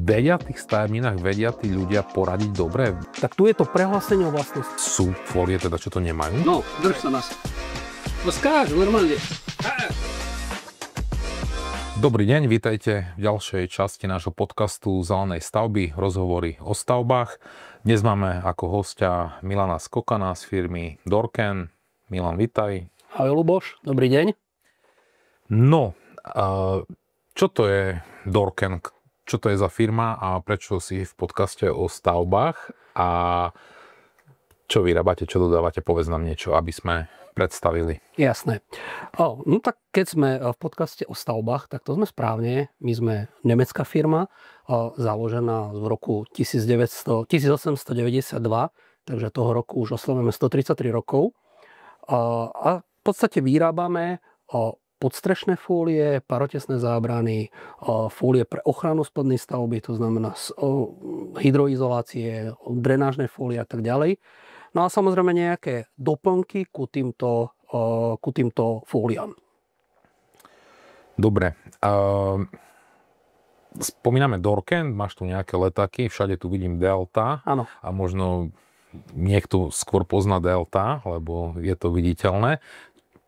Vedia v tých stavebninách, vedia tí ľudia poradiť dobre? Tak tu je to prehlásenie o vlastnosti. Sú fólie teda, čo to nemajú? No, drž sa nás. No skáč, normálne. Dobrý deň, vítajte v ďalšej časti nášho podcastu Zelenej stavby, rozhovory o stavbách. Dnes máme ako hostia Milana Skokana z firmy Dorken. Milan, vítaj. Ahoj Luboš, dobrý deň. No, čo to je Dorken? Čo to je za firma a prečo si v podcaste o stavbách a čo vyrábate, čo dodávate, povedz nám niečo, aby sme predstavili. Jasné. No tak keď sme v podcaste o stavbách, tak to sme správne. My sme nemecká firma, založená v roku 1892, takže toho roku už oslavujeme 133 rokov. A v podstate vyrábame podstrešné fólie, parotesné zábrany, fólie pre ochranu spodnej stavby, to znamená hydroizolácie, drenážne fólie a tak ďalej. No a samozrejme nejaké doplnky ku týmto fóliám. Dobre. Spomíname Dorken, máš tu nejaké letáky, všade tu vidím Delta. Áno. A možno niekto skôr pozná Delta, lebo je to viditeľné.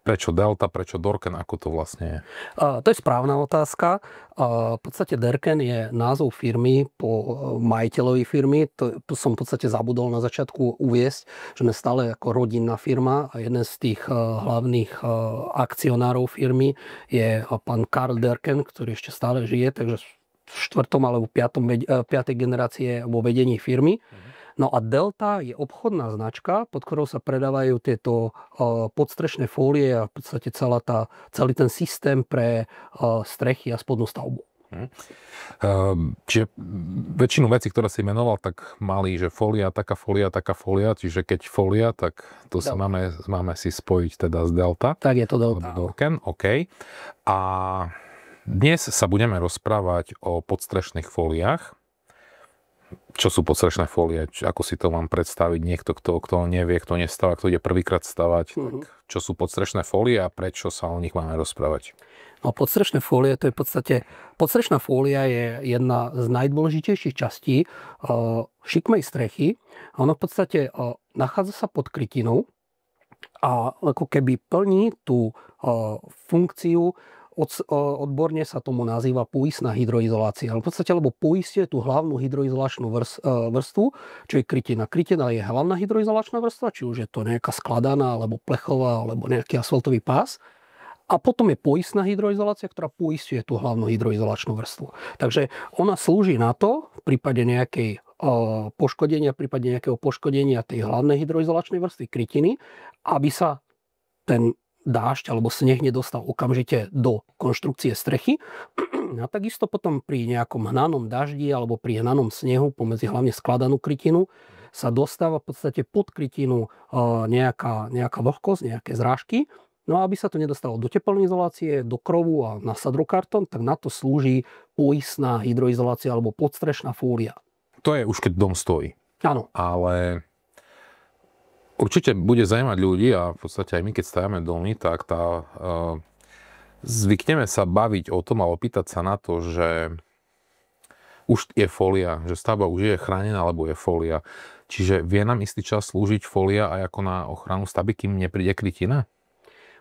Prečo Delta, prečo Dorken, ako to vlastne je? To je správna otázka. V podstate Dorken je názov firmy po majiteľovi firmy. To som v podstate zabudol na začiatku uviesť, že sme stále ako rodinná firma a jeden z tých hlavných akcionárov firmy je pán Karl Dorken, ktorý ešte stále žije, takže v 4. alebo 5. generácie vo vedení firmy. No a Delta je obchodná značka, pod ktorou sa predávajú tieto podstrešné fólie a v podstate celý ten systém pre strechy a spodnú stavbu. Čiže väčšinu vecí, ktoré si menoval, tak mali, že fólia, taká fólia, čiže keď fólia, tak to sa máme si spojiť teda z Delta. Tak je to Delta. Dorken, OK. A dnes sa budeme rozprávať o podstrešných fóliách. Čo sú podstrešné fólie? Ako si to mám predstaviť? Niekto, kto nevie, kto nestáva, kto ide prvýkrát stavať. Tak čo sú podstrešné fólie a prečo sa o nich máme rozprávať? No, podstrešné fólie, to je v podstate... Podstrešná fólia je jedna z najdôležitejších častí šikmej strechy. Ona v podstate nachádza sa pod krytinou a ako keby plní tú funkciu. Odborne sa tomu nazýva poistná hydroizolácia. Ale v podstate, lebo poistuje tú hlavnú hydroizolačnú vrstvu, čo je krytina. Krytina je hlavná hydroizolačná vrstva, či už je to nejaká skladaná, alebo plechová, alebo nejaký asfaltový pás. A potom je poistná hydroizolácia, ktorá poistuje tú hlavnú hydroizolačnú vrstvu. Takže ona slúži na to, v prípade nejakej nejakého poškodenia tej hlavnej hydroizolačnej vrstvy krytiny, aby sa ten dážď alebo sneh nedostal okamžite do konštrukcie strechy. A takisto potom pri nejakom hnanom daždi alebo pri hnanom snehu, pomedzi hlavne skladanú krytinu, sa dostáva v podstate pod krytinu nejaká vlhkosť, nejaké zrážky. No a aby sa to nedostalo do teplnej izolácie, do krovu a na sadrokartón, tak na to slúži poistná hydroizolácia alebo podstrešná fólia. To je už keď dom stojí. Áno. Ale určite bude zaujímať ľudí a v podstate aj my, keď stavíme domy, tak zvykneme sa baviť o tom a opýtať sa na to, že už je fólia, že stavba už je chránená, alebo je fólia. Čiže vie nám istý čas slúžiť fólia aj ako na ochranu stavby, kým nepríde krytina?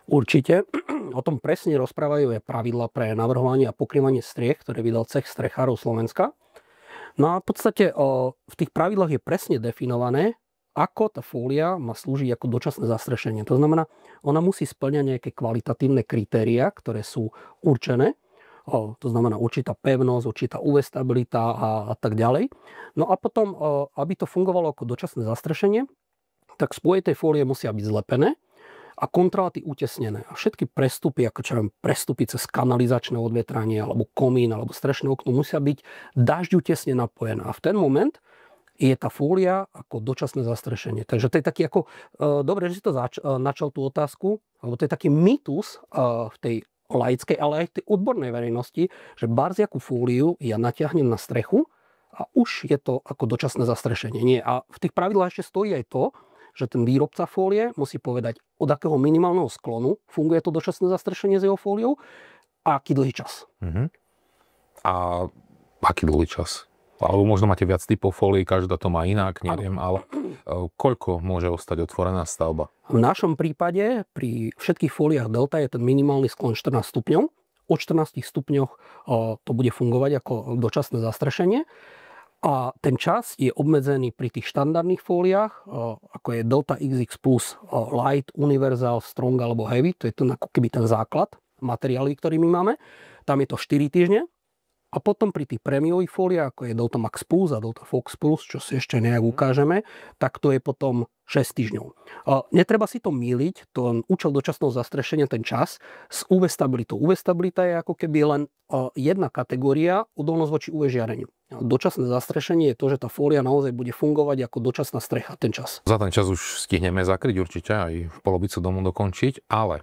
Určite. O tom presne rozprávajú aj pravidlá pre navrhovanie a pokrývanie striech, ktoré vydal Cech strechárov Slovenska. No a v podstate v tých pravidlách je presne definované, ako tá fólia má slúžiť ako dočasné zastrešenie. To znamená, ona musí spĺňať nejaké kvalitatívne kritériá, ktoré sú určené. To znamená určitá pevnosť, určitá UV stabilita a tak ďalej. No a potom, aby to fungovalo ako dočasné zastrešenie, tak spoje tej fólie musia byť zlepené a kontráty utesnené. A všetky prestupy, ako čo viem, prestupy cez kanalizačné odvetranie, alebo komín, alebo strešné okno, musia byť dažďu tesne napojené. A v ten moment je tá fólia ako dočasné zastrešenie. Takže to je taký ako... Dobre, že si to načal tú otázku, lebo to je taký mýtus v tej laickej, ale aj v tej odbornej verejnosti, že barziakú fóliu ja natiahnem na strechu a už je to ako dočasné zastrešenie. Nie. A v tých pravidlách ešte stojí aj to, že ten výrobca fólie musí povedať, od akého minimálneho sklonu funguje to dočasné zastrešenie s jeho fóliou a aký dlhý čas. A aký dlhý čas? Alebo možno máte viac typov fólií, každá to má inak, neviem, ale koľko môže ostať otvorená stavba? V našom prípade pri všetkých fóliách Delta je ten minimálny sklon 14 stupňov. O 14 stupňoch to bude fungovať ako dočasné zastrešenie. A ten čas je obmedzený pri tých štandardných fóliách, ako je Delta XX+, Light, Universal, Strong alebo Heavy. To je ten, ako keby ten základ materiály, ktorý my máme. Tam je to 4 týždne. A potom pri tých prémiových fóliách, ako je Delta Max Plus a Delta Fox Plus, čo si ešte nejak ukážeme, tak to je potom 6 týždňov. Netreba si to míliť, to účel dočasného zastrešenia, ten čas, s UV stabilitou. UV stabilita je ako keby len jedna kategória, odolnosť voči UV žiareniu. Dočasné zastrešenie je to, že tá fólia naozaj bude fungovať ako dočasná strecha ten čas. Za ten čas už stihneme zakryť určite aj polovicu domu dokončiť, ale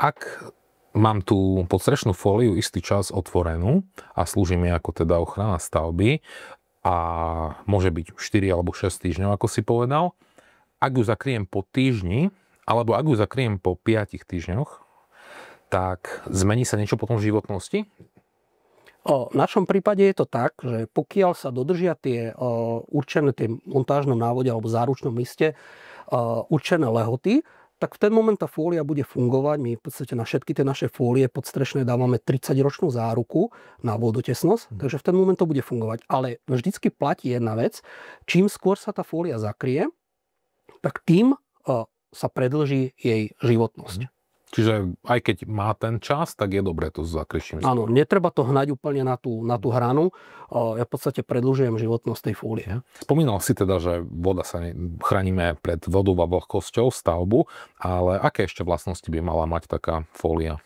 ak mám tú podstrešnou fóliu istý čas otvorenú a slúži mi ako teda ochrana stavby a môže byť 4 alebo 6 týždňov, ako si povedal. Ak ju zakryjem po týždni, alebo ak ju zakryjem po 5 týždňoch, tak zmení sa niečo potom v životnosti? V našom prípade je to tak, že pokiaľ sa dodržia tie určené tie montážnom návode alebo záručnom liste určené lehoty, tak v ten moment tá fólia bude fungovať. My v podstate na všetky tie naše fólie podstrešné dávame 30-ročnú záruku na vodotesnosť, takže v ten moment to bude fungovať. Ale vždycky platí jedna vec, čím skôr sa tá fólia zakrie, tak tým sa predĺží jej životnosť. Čiže aj keď má ten čas, tak je dobré to zakryť. Áno, netreba to hnať úplne na tú hranu. Ja v podstate predĺžujem životnosť tej fólie. Spomínal si teda, že voda sa chránime pred vodou a vlhkosťou stavbu, ale aké ešte vlastnosti by mala mať taká fólia?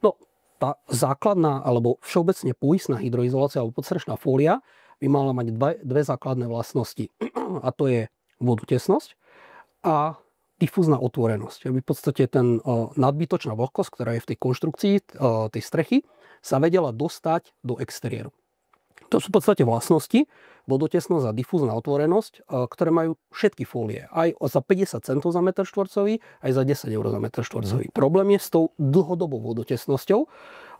No, tá základná alebo všeobecne poistná hydroizolácia alebo podstrešná fólia by mala mať dve základné vlastnosti. A to je vodotesnosť a difúzna otvorenosť. Aby v podstate ten nadbytočná vlhkosť, ktorá je v tej konštrukcii tej strechy, sa vedela dostať do exteriéru. To sú v podstate vlastnosti, vodotesnosť a difúzna otvorenosť, ktoré majú všetky fólie. Aj za 50 centov za meter štvorcový, aj za 10 eur za meter štvorcový. Problém je s tou dlhodobou vodotesnosťou,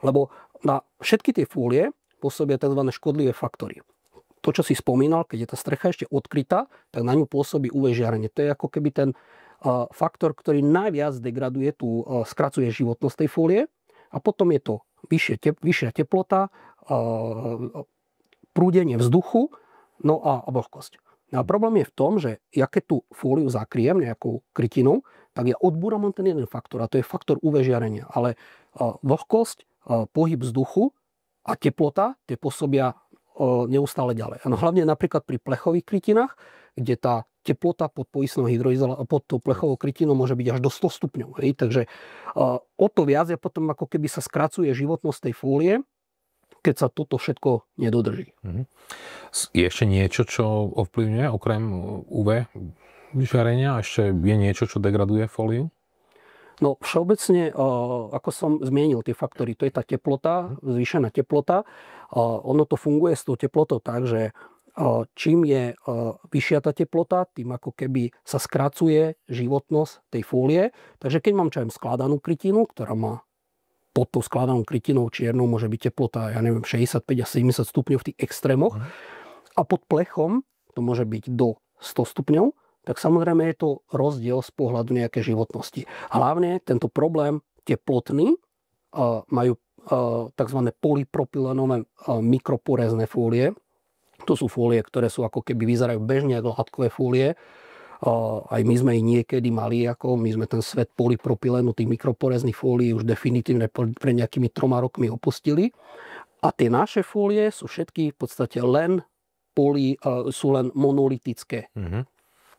lebo na všetky tie fólie pôsobia tzv. Škodlivé faktory. To, čo si spomínal, keď je tá strecha ešte odkrytá, tak na ňu pôsobí UV žiarenie. To je ako keby ten faktor, ktorý najviac degraduje skracuje životnosť tej fólie. A potom je to vyššia teplota, prúdenie vzduchu, no a vlhkosť. A problém je v tom, že ja keď tú fóliu zakriem nejakou krytinou, tak ja odbúram len ten jeden faktor, a to je faktor UV žiarenia. Ale vlhkosť, pohyb vzduchu a teplota tie pôsobia neustále ďalej. A hlavne napríklad pri plechových krytinách, kde tá teplota pod pod tou plechovou krytinou môže byť až do 100 stupňov. Hej? Takže o to viac je potom ako keby sa skracuje životnosť tej fólie, keď sa toto všetko nedodrží. Je ešte niečo, čo ovplyvňuje okrem UV žiarenia? Ešte je niečo, čo degraduje fóliu? No všeobecne, ako som zmienil tie faktory, to je tá teplota, zvýšená teplota. Ono to funguje s tou teplotou tak, že čím je vyššia tá teplota, tým ako keby sa skracuje životnosť tej fólie. Takže keď mám skladanú krytinu, ktorá má pod tou skladanou krytinou čiernou môže byť teplota, ja neviem, 65 a 70 stupňov v tých extrémoch. A pod plechom to môže byť do 100 stupňov, tak samozrejme je to rozdiel z pohľadu nejaké životnosti. Hlavne tento problém teplotný majú tzv. Polypropylenové mikroporézne fólie. To sú fólie, ktoré sú ako keby vyzerajú bežne ako látkové fólie. Aj my sme ich niekedy mali, my sme ten svet polypropylenu, tých mikroporezných fólií už definitívne pre nejakými 3 rokmi opustili. A tie naše fólie sú všetky v podstate sú len monolitické.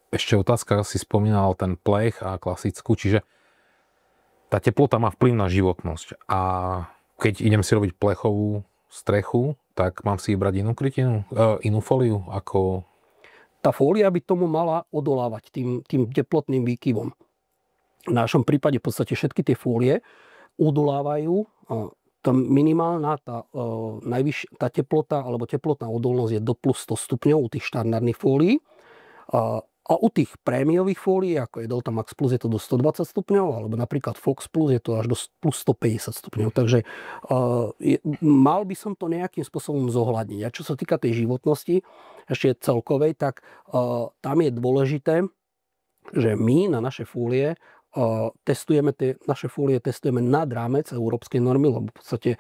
Ešte otázka, si spomínal ten plech a klasickú, čiže tá teplota má vplyv na životnosť. A keď idem si robiť plechovú strechu, tak mám si brať inú krytinu, inú fóliu ako... Tá fólia by tomu mala odolávať tým teplotným výkyvom. V našom prípade v podstate všetky tie fólie odolávajú. Tá minimálna, tá teplota alebo teplotná odolnosť je do plus 100 stupňov u tých štandardných fólií. A u tých prémiových fólií, ako je Delta Max Plus, je to do 120 stupňov, alebo napríklad Fox Plus je to až do plus 150 stupňov. Takže mal by som to nejakým spôsobom zohľadniť. A čo sa týka tej životnosti, ešte celkovej, tak tam je dôležité, že my na naše fólie testujeme nad rámec európskej normy, lebo v podstate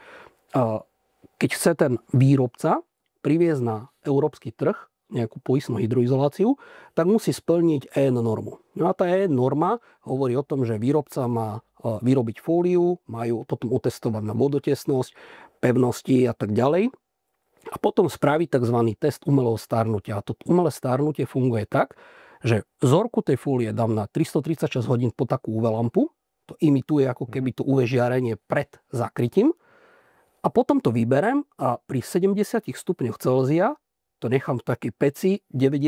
keď chce ten výrobca priviesť na európsky trh nejakú poistnú hydroizoláciu, tak musí splniť EN normu. No a tá EN norma hovorí o tom, že výrobca má vyrobiť fóliu, majú potom otestovať na vodotesnosť, pevnosti a tak ďalej. A potom spraviť tzv. Test umelého stárnutia. A to umelé stárnutie funguje tak, že vzorku tej fólie dám na 336 hodín pod takú UV lampu, to imituje ako keby to UV žiarenie pred zakrytím, a potom to vyberem a pri 70 stupňoch Celzia to nechám v takej peci 90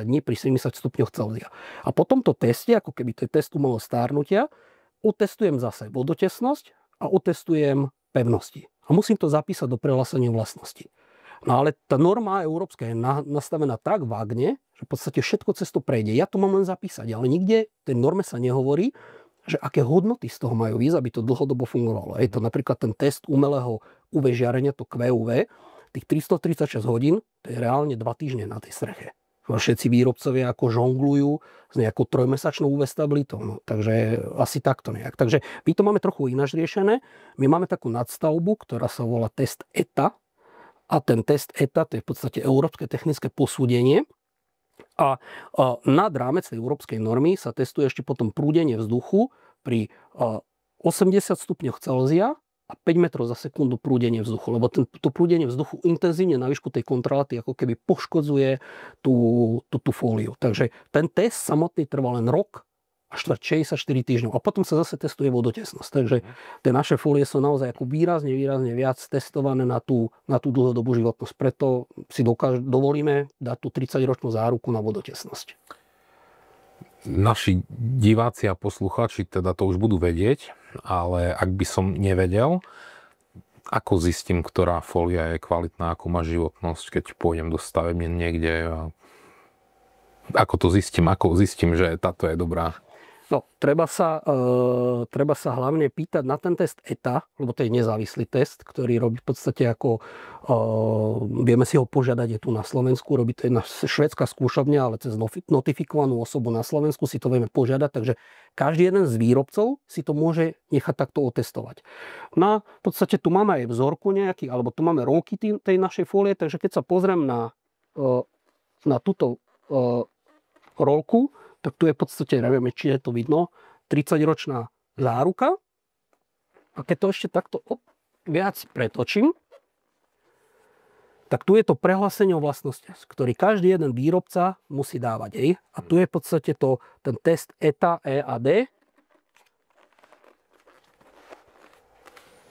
dní pri 70 stupňoch Celzia. A po tomto teste, ako keby to je test umelého stárnutia, otestujem zase vodotesnosť a otestujem pevnosti. A musím to zapísať do prehlásenia vlastnosti. No ale tá norma európska je nastavená tak vágne, že v podstate všetko cez to prejde. Ja to mám len zapísať, ale nikde v tej norme sa nehovorí, že aké hodnoty z toho majú výsť, aby to dlhodobo fungovalo. Je to napríklad ten test umelého UV žiarenia, to QUV, tých 336 hodín, to je reálne 2 týždne na tej streche. Všetci výrobcovia ako žonglujú s nejakou 3-mesačnou UV stabilitou. No, takže asi takto nejak. Takže my to máme trochu ináč riešené. My máme takú nadstavbu, ktorá sa volá test ETA. A ten test ETA, to je v podstate Európske technické posúdenie. A nad rámec tej európskej normy sa testuje ešte potom prúdenie vzduchu pri 80 stupňoch Celzia a 5 metrov za sekundu prúdenie vzduchu. Lebo to prúdenie vzduchu intenzívne na výšku tej kontráty ako keby poškodzuje tú fóliu. Takže ten test samotný trvá len rok a 64 týždňov. A potom sa zase testuje vodotesnosť. Takže tie naše fólie sú naozaj ako výrazne viac testované na tú dlhodobú životnosť. Preto si dovolíme dať tú 30-ročnú záruku na vodotesnosť. Naši diváci a poslucháči teda to už budú vedieť, ale ak by som nevedel, ako zistím, ktorá fólia je kvalitná, ako má životnosť, keď pôjdem do stavebne niekde a ako zistím, že táto je dobrá? No, treba sa hlavne pýtať na ten test ETA, lebo to je nezávislý test, ktorý robí v podstate ako, vieme si ho požiadať, je tu na Slovensku, robí to jedna švédska skúšovňa, ale cez notifikovanú osobu na Slovensku si to vieme požiadať, takže každý jeden z výrobcov si to môže nechať takto otestovať. No v podstate tu máme aj vzorku nejaký, alebo tu máme rolky tej našej fólie, takže keď sa pozriem na túto rolku, tak tu je v podstate, neviem, či je to vidno, 30-ročná záruka. A keď to ešte takto viac pretočím, tak tu je to prehlásenie o vlastnostiach, ktorý každý jeden výrobca musí dávať. A tu je v podstate ten test ETA, E a D.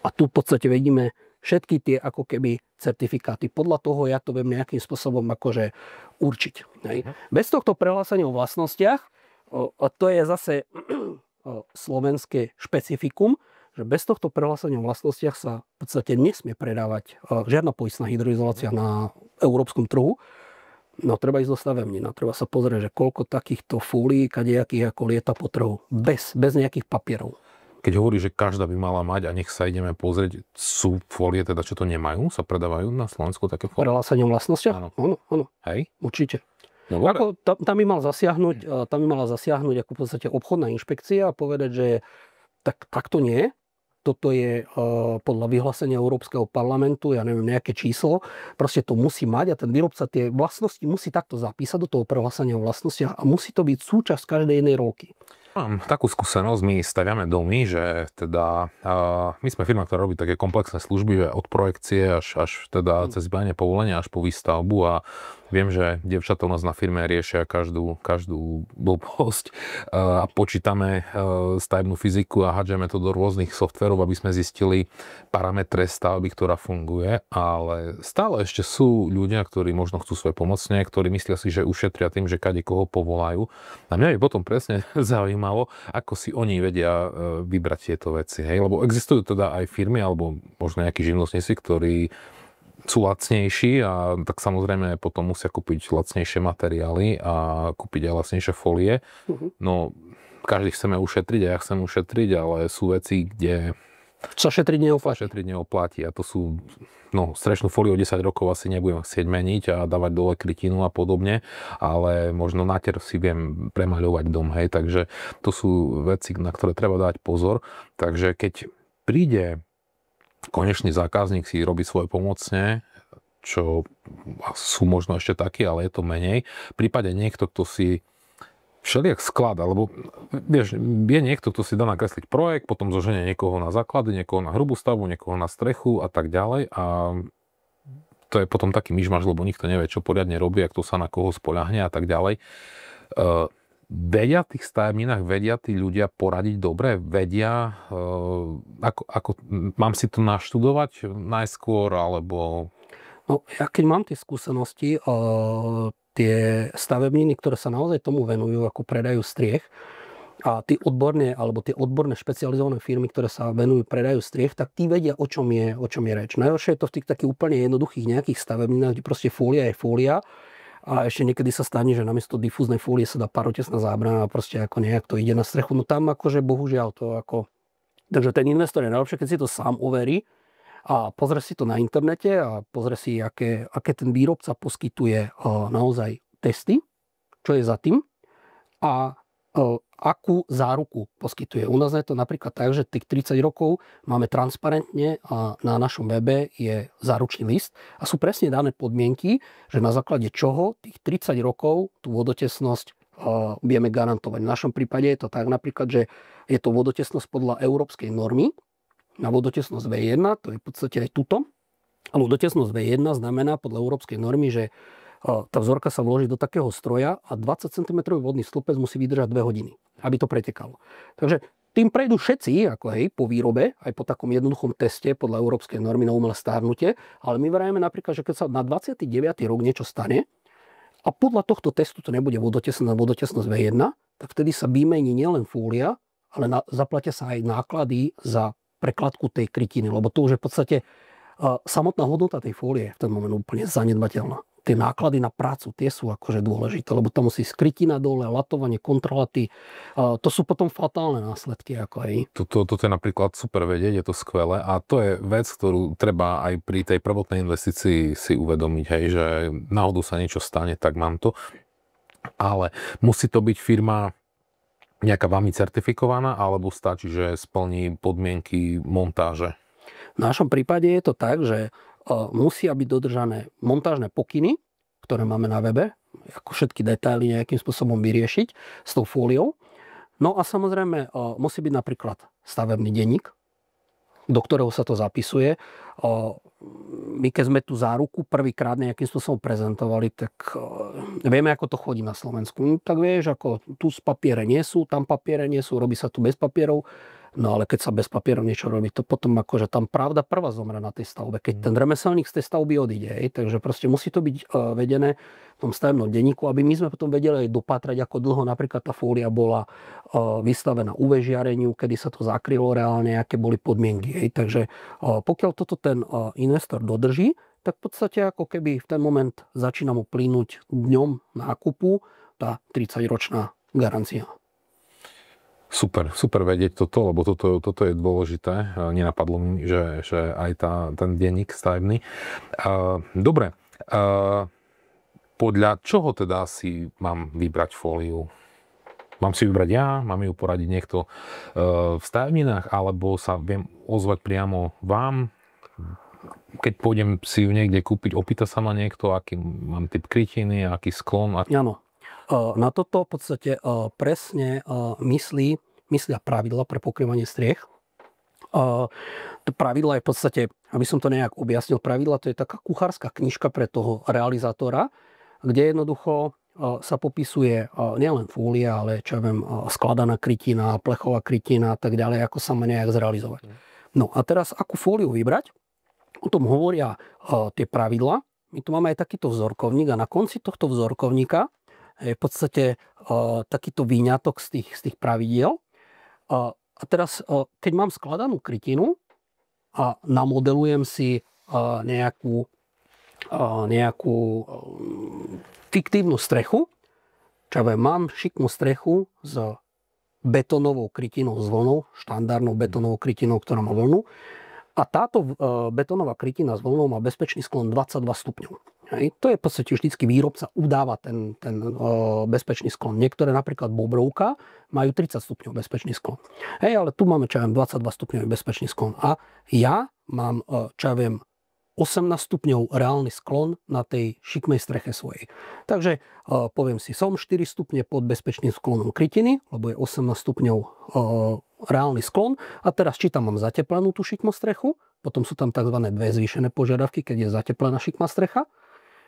A tu v podstate vidíme všetky tie ako keby certifikáty. Podľa toho ja to viem nejakým spôsobom akože určiť. Bez tohto prehlásenia o vlastnostiach, a to je zase slovenské špecifikum, že bez tohto prehlásenia o vlastnostiach sa v podstate nesmie predávať žiadna poistná hydroizolácia na európskom trhu. No treba ísť do stavební, no treba sa pozrieť, že koľko takýchto fólií, kadejakých ako lieta po trhu. Bez nejakých papierov. Keď hovorí, že každá by mala mať a nech sa ideme pozrieť, sú fólie teda, čo to nemajú, sa predávajú na Slovensku také fólie? Prehlásenie o vlastnostiach? Áno. Hej? Určite. No, tam by mala zasiahnuť ako v podstate obchodná inšpekcia a povedať, že tak to nie. Toto je podľa vyhlásenia Európskeho parlamentu, ja neviem, nejaké číslo. Proste to musí mať a ten výrobca tie vlastnosti musí takto zapísať do toho prehlásenia o vlastnostiach a musí to byť súčasť každej jednej rolky. Mám takú skúsenosť, my staviame domy, že teda my sme firma, ktorá robí také komplexné služby od projekcie až teda cez zbieranie povolenia až po výstavbu a viem, že dievčatá u nás na firme riešia každú blbosť a počítame stavebnú fyziku a hádžeme to do rôznych softverov, aby sme zistili parametre stavby, ktorá funguje, ale stále ešte sú ľudia, ktorí možno chcú svoje pomocne, ktorí myslia si, že ušetria tým, že kade koho povolajú. A mňa by potom presne zaujímalo, ako si oni vedia vybrať tieto veci. Hej? Lebo existujú teda aj firmy, alebo možno nejakí živnostníci, ktorí sú lacnejší a tak samozrejme potom musia kúpiť lacnejšie materiály a kúpiť aj lacnejšie folie. No, každý chceme ušetriť a ja chcem ušetriť, ale sú veci, kde sa šetriť neoplatí. A to sú, strečnú fóliu o 10 rokov asi nebudem chcieť meniť a dávať dole krytinu a podobne, ale možno natier si viem premaľovať dom, hej, takže to sú veci, na ktoré treba dať pozor. Takže keď príde konečný zákazník si robí svoje pomocne, čo sú možno ešte takí, ale je to menej. V prípade niekto, kto si všelijak sklada, lebo vieš, je niekto, kto si dá nakresliť projekt, potom zoženie niekoho na základy, niekoho na hrubú stavbu, niekoho na strechu a tak ďalej a to je potom taký myšmaš, lebo nikto nevie, čo poriadne robí, ak to sa na koho spoľahne a tak ďalej. Vedia v tých stavebninách, vedia tí ľudia poradiť dobre? Vedia, ako mám si to naštudovať najskôr, alebo... No, ja keď mám tie skúsenosti, tie stavebniny, ktoré sa naozaj tomu venujú, ako predajú striech, a tí odborné, alebo tie odborné špecializované firmy, ktoré sa venujú predajú striech, tak tí vedia, o čom je reč. Najhoršie je to v tých takých úplne jednoduchých nejakých stavebninách, kde proste fólia je fólia. A ešte niekedy sa stane, že namiesto difúznej fólie sa dá parotesná zábrana a proste ako nejak to ide na strechu. No tam akože bohužiaľ to ako... Takže ten investor je najlepšie, keď si to sám overí a pozrie si to na internete a pozrie si, aké ten výrobca poskytuje naozaj testy, čo je za tým a akú záruku poskytuje. U nás je to napríklad tak, že tých 30 rokov máme transparentne a na našom webe je záručný list a sú presne dané podmienky, že na základe čoho tých 30 rokov tú vodotesnosť vieme garantovať. V našom prípade je to tak napríklad, že je to vodotesnosť podľa európskej normy na vodotesnosť V1, to je v podstate aj tuto. A vodotesnosť V1 znamená podľa európskej normy, že tá vzorka sa vloží do takého stroja a 20 cm vodný stĺpec musí vydržať 2 hodiny, aby to pretekalo. Takže tým prejdú všetci, ako po výrobe, aj po takom jednoduchom teste podľa európskej normy na umelé stárnutie, ale my vrajeme napríklad, že keď sa na 29. rok niečo stane a podľa tohto testu to nebude vodotesnosť V1, tak vtedy sa vymení nielen fólia, ale zaplatia sa aj náklady za prekladku tej krytiny, lebo to už je v podstate samotná hodnota tej fólie je v ten moment úplne zanedbateľná. Tie náklady na prácu, tie sú akože dôležité, lebo tam musí krytina dole, latovanie, kontralaty. To sú potom fatálne následky. Toto je napríklad super vedieť, je to skvelé a to je vec, ktorú treba aj pri tej prvotnej investícii si uvedomiť, hej, že náhodou sa niečo stane, tak mám to. Ale musí to byť firma nejaká vami certifikovaná, alebo stačí, že splní podmienky montáže? V našom prípade je to tak, že musia byť dodržané montážne pokyny, ktoré máme na webe, ako všetky detaily nejakým spôsobom vyriešiť s tou fóliou. No a samozrejme musí byť napríklad stavebný denník, do ktorého sa to zapisuje. My keď sme tú záruku prvýkrát nejakým spôsobom prezentovali, tak vieme, ako to chodí na Slovensku. Tak vieš, ako tu papiere nie sú, tam papiere nie sú, robí sa tu bez papierov. No ale keď sa bez papierov niečo robí, to potom akože tam pravda prvá zomre na tej stavbe, keď ten remeselník z tej stavby odíde. Takže proste musí to byť vedené v tom stavebnom denníku, aby my sme potom vedeli aj dopátrať, ako dlho napríklad tá fólia bola vystavená UV žiareniu, kedy sa to zakrylo reálne, aké boli podmienky. Takže pokiaľ toto ten investor dodrží, tak v podstate ako keby v ten moment začína mu plynúť dňom nákupu tá 30-ročná garancia. Super vedieť toto, lebo toto je dôležité. Nenapadlo mi, že aj ten denník stavebný. Dobre. Podľa čoho teda si mám vybrať fóliu? Mám si vybrať ja? Mám ju poradiť niekto v stavebninách? Alebo sa viem ozvať priamo vám? Keď pôjdem si ju niekde kúpiť, opýta sa ma niekto, aký mám typ krytiny, aký sklon? Áno. Na toto v podstate presne myslia pravidla pre pokrývanie striech. To pravidla je v podstate, aby som to nejak objasnil, pravidla to je taká kuchárska knižka pre toho realizátora, kde jednoducho sa popisuje nielen fólia, ale čo ja viem, skladaná krytina, plechová krytina a tak ďalej, ako sa má nejak zrealizovať. No a teraz akú fóliu vybrať? O tom hovoria tie pravidla. My tu máme aj takýto vzorkovník a na konci tohto vzorkovníka je v podstate takýto výňatok z tých pravidiel. A teraz, keď mám skladanú krytinu a namodelujem si nejakú nejakú fiktívnu strechu, čo ja mám šikmú strechu s betónovou krytinou s vlnou, štandardnou betónovou krytinou, ktorá má vlnu. A táto betónová krytina s vlnou má bezpečný sklon 22 stupňov. Hej. To je v podstate vždycky výrobca udáva ten bezpečný sklon. Niektoré napríklad bobrovka majú 30 stupňov bezpečný sklon. Hej, ale tu máme, čo ja viem, 22 stupňový bezpečný sklon. A ja mám, čo ja viem, 18 stupňov reálny sklon na tej šikmej streche svojej. Takže poviem si, som 4 stupne pod bezpečným sklonom krytiny, lebo je 18 stupňov reálny sklon. A teraz či tam mám zateplenú tú šikmú strechu, potom sú tam tzv. Dve zvýšené požiadavky, keď je zateplená šikmá strecha.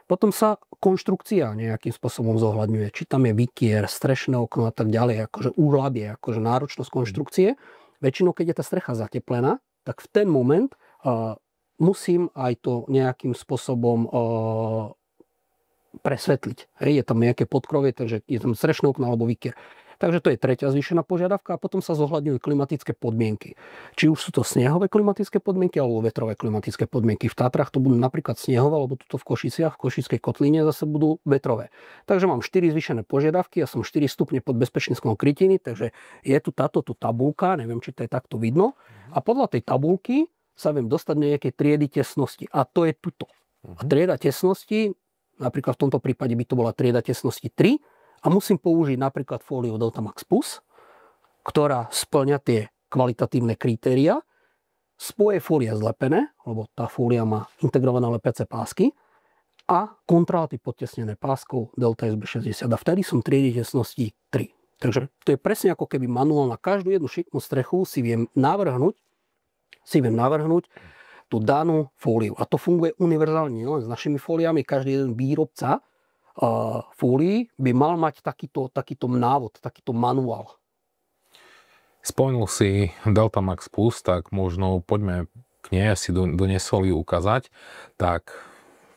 Potom sa konštrukcia nejakým spôsobom zohľadňuje. Či tam je vykier, strešné okno a tak ďalej, akože úhľad je akože náročnosť konštrukcie. Väčšinou, keď je tá strecha zateplená, tak v ten moment musím aj to nejakým spôsobom presvetliť. Hej, je tam nejaké podkrovie, takže je tam strešné okno alebo vykier. Takže to je tretia zvýšená požiadavka a potom sa zohľadňujú klimatické podmienky. Či už sú to snehové klimatické podmienky alebo vetrové klimatické podmienky. V Tatrách to budú napríklad snehové, alebo tuto v Košiciach, v Košickej kotline zase budú vetrové. Takže mám 4 zvýšené požiadavky, ja som 4 stupne pod bezpečným sklon krytiny, takže je tu táto tabulka, neviem, či to je takto vidno. A podľa tej tabulky sa viem dostať do nejakej triedy tesnosti. A to je tuto. A trieda tesnosti, napríklad v tomto prípade by to bola trieda tesnosti 3, a musím použiť napríklad fóliu Deltamax Plus, ktorá spĺňa tie kvalitatívne kritéria. Spoje fólia zlepené, lebo tá fólia má integrované lepiace pásky a kontráty podtesnené páskou Delta SB60. A vtedy som triedy tesnosti 3. Takže to je presne ako keby manuál na každú jednu šikmú strechu si viem navrhnúť tú danú fóliu. A to funguje univerzálne, len s našimi fóliami. Každý jeden výrobca fólií by mal mať takýto návod, takýto manuál. Spomenul si Deltamax Plus, tak možno poďme k nej, si donesol ju ukázať. Tak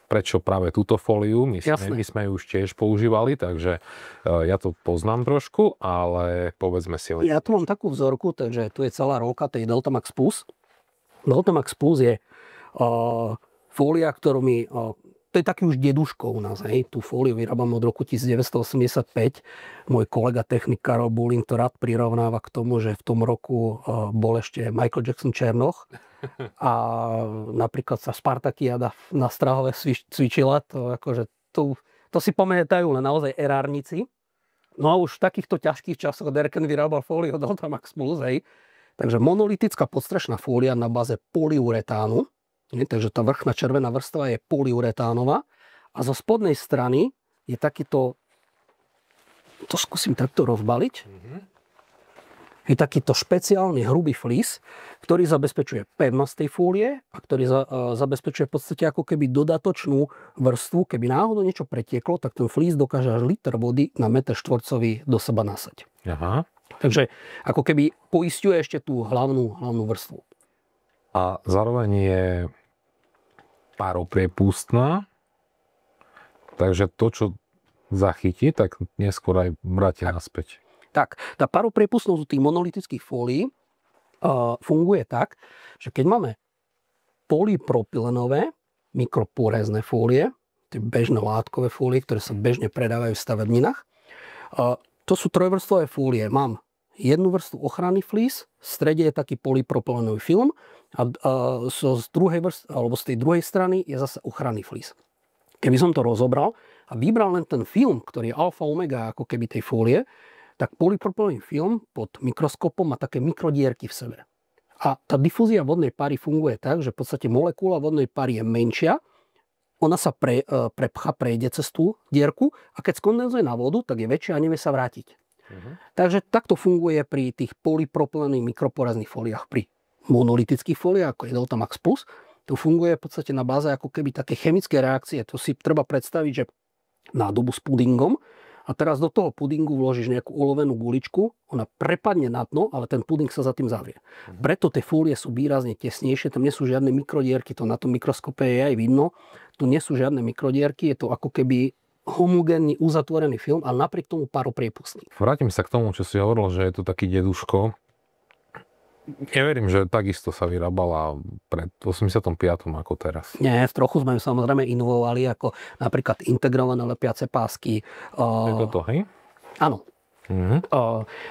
prečo práve túto fóliu? My sme ju už tiež používali, takže ja to poznám trošku, ale povedzme si... Ja tu mám takú vzorku, takže tu je celá rolka tej Deltamax Plus. Deltamax Plus je fólia, ktorú mi... To je taký už deduško u nás. Hej. Tú fóliu vyrábam od roku 1985. Môj kolega technik Karol Bulin to rád prirovnáva k tomu, že v tom roku bol ešte Michael Jackson Černoch a napríklad sa Spartakiada na Strahove cvičila. To si pamätajú len naozaj erárnici. No a už v takýchto ťažkých časoch Derken vyrábal fóliu Deltamax Plus. Hej. Takže monolitická podstrešná fólia na báze polyuretánu. Takže tá vrchná červená vrstva je polyuretánová a zo spodnej strany je takýto, to skúsim takto rozbaliť, je takýto špeciálny hrubý flís, ktorý zabezpečuje pevnosť tej fólie a ktorý zabezpečuje v podstate ako keby dodatočnú vrstvu. Keby náhodou niečo pretieklo, tak ten flís dokáže až liter vody na meter štvorcový do seba nasať. Aha. Takže ako keby poisťuje ešte tú hlavnú vrstvu. A zároveň je páropriepustná, takže to, čo zachytí, tak neskôr aj vráti naspäť. Tak, tá páropriepustnosť tých monolitických fólií funguje tak, že keď máme polypropylenové mikroporézne fólie, tie bežné látkové fólie, ktoré sa bežne predávajú v stavebninách, to sú trojvrstvové fólie. Mám jednu vrstvu ochranný flís, v strede je taký polypropylenový film a z tej druhej strany je zase ochranný flís. Keby som to rozobral a vybral len ten film, ktorý je alfa omega ako keby tej fólie, tak polypropylenový film pod mikroskopom má také mikrodierky v sebe. A tá difúzia vodnej pary funguje tak, že v podstate molekula vodnej pary je menšia, ona sa prejde cez tú dierku a keď skondenzuje na vodu, tak je väčšia a nevie sa vrátiť. Takže takto funguje pri tých polypropylených mikroporazných fóliách. Pri monolitických fóliách, ako je Deltamax Plus, to funguje v podstate na báze ako keby také chemické reakcie. To si treba predstaviť, že nádobu s pudingom a teraz do toho pudingu vložíš nejakú olovenú guličku, ona prepadne na dno, ale ten puding sa za tým zavrie. Preto tie fólie sú výrazne tesnejšie, tam nie sú žiadne mikrodierky, to na tom mikroskope je aj vidno. Tu nie sú žiadne mikrodierky, je to ako keby homogénny, uzatvorený film, ale napriek tomu páropriepustný. Vrátim sa k tomu, čo si hovoril, že je to taký deduško. Ja verím, že takisto sa vyrábala pred 85. ako teraz. Nie, trochu sme ju samozrejme inovovali, ako napríklad integrované lepiace pásky. Je toto, hej? Áno.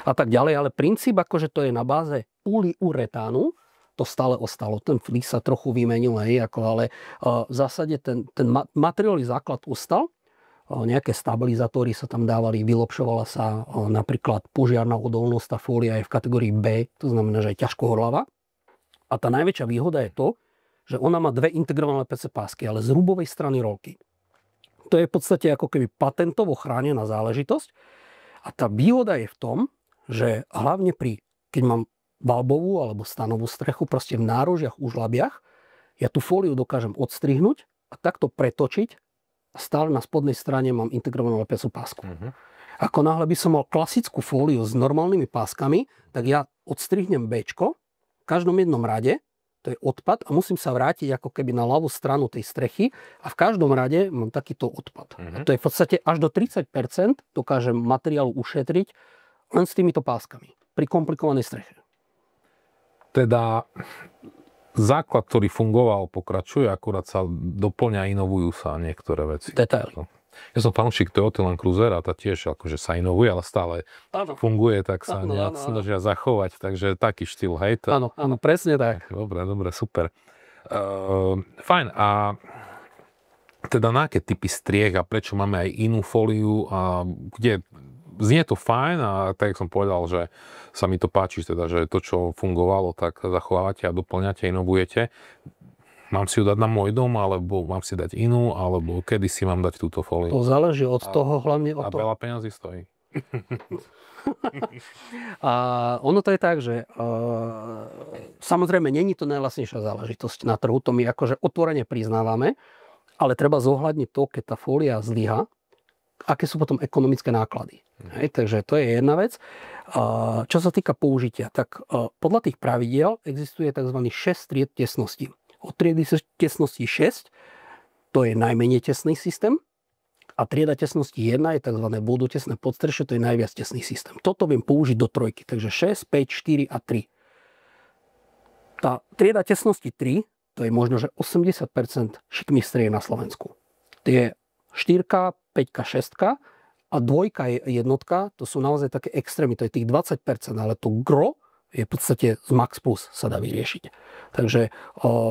A tak ďalej, ale princíp akože to je na báze polyuretánu, to stále ostalo. Ten flís sa trochu vymenil, hej, ako, ale v zásade ten materiálový základ ostal. Nejaké stabilizátory sa tam dávali, vylepšovala sa napríklad požiarna odolnosť, tá fólia je v kategórii B, to znamená, že je ťažko horlavá. A tá najväčšia výhoda je to, že ona má dve integrované PC pásky, ale z hrubovej strany rolky. To je v podstate ako keby patentovo chránená záležitosť. A tá výhoda je v tom, že hlavne keď mám valbovú alebo stanovú strechu, proste v nárožiach, užlabiach, ja tú fóliu dokážem odstrihnúť a takto pretočiť a stále na spodnej strane mám integrovanú lepiacu pásku. Ako náhle by som mal klasickú fóliu s normálnymi páskami, tak ja odstrihnem Bčko v každom jednom rade, to je odpad a musím sa vrátiť ako keby na ľavú stranu tej strechy a v každom rade mám takýto odpad. A to je v podstate až do 30% dokážem materiálu ušetriť len s týmito páskami pri komplikovanej streche. Teda základ, ktorý fungoval, pokračuje, akurát sa doplňa, inovujú sa niektoré veci. Detaily. Ja som fanúšik Toyota Land Cruiser a tá tiež akože sa inovuje, ale stále funguje, tak sa nejak snažia zachovať, takže taký štýl, hej? Áno, presne tak. Dobre, super. Fajn, a teda na aké typy striech a prečo máme aj inú fóliu a kde znie to fajn a tak, jak som povedal, že sa mi to páči, teda, že to, čo fungovalo, tak zachovávate a doplňate, inovujete. Mám si ju dať na môj dom, alebo mám si dať inú, alebo kedy si mám dať túto fóliu? To záleží od toho, hlavne od toho. A veľa peňazí stojí. A ono to je tak, že samozrejme není to najlacnejšia záležitosť na trhu, to my akože otvorene priznávame, ale treba zohľadniť to, keď tá fólia zlyha, aké sú potom ekonomické náklady. Hej, takže to je jedna vec. Čo sa týka použitia, tak podľa tých pravidiel existuje tzv. 6 tried tesnosti. Od triedy tesnosti 6, to je najmenej tesný systém, a trieda tesnosti 1 je tzv. Vodotesné podstrešie, to je najviac tesný systém. Toto viem použiť do trojky, takže 6, 5, 4 a 3. Tá trieda tesnosti 3, to je možno, že 80% šikmých striech na Slovensku. Tie 4, 5, 6 a 2 jednotka, to sú naozaj také extrémy, to je tých 20%, ale to gro je v podstate z Max Plus sa dá vyriešiť. Takže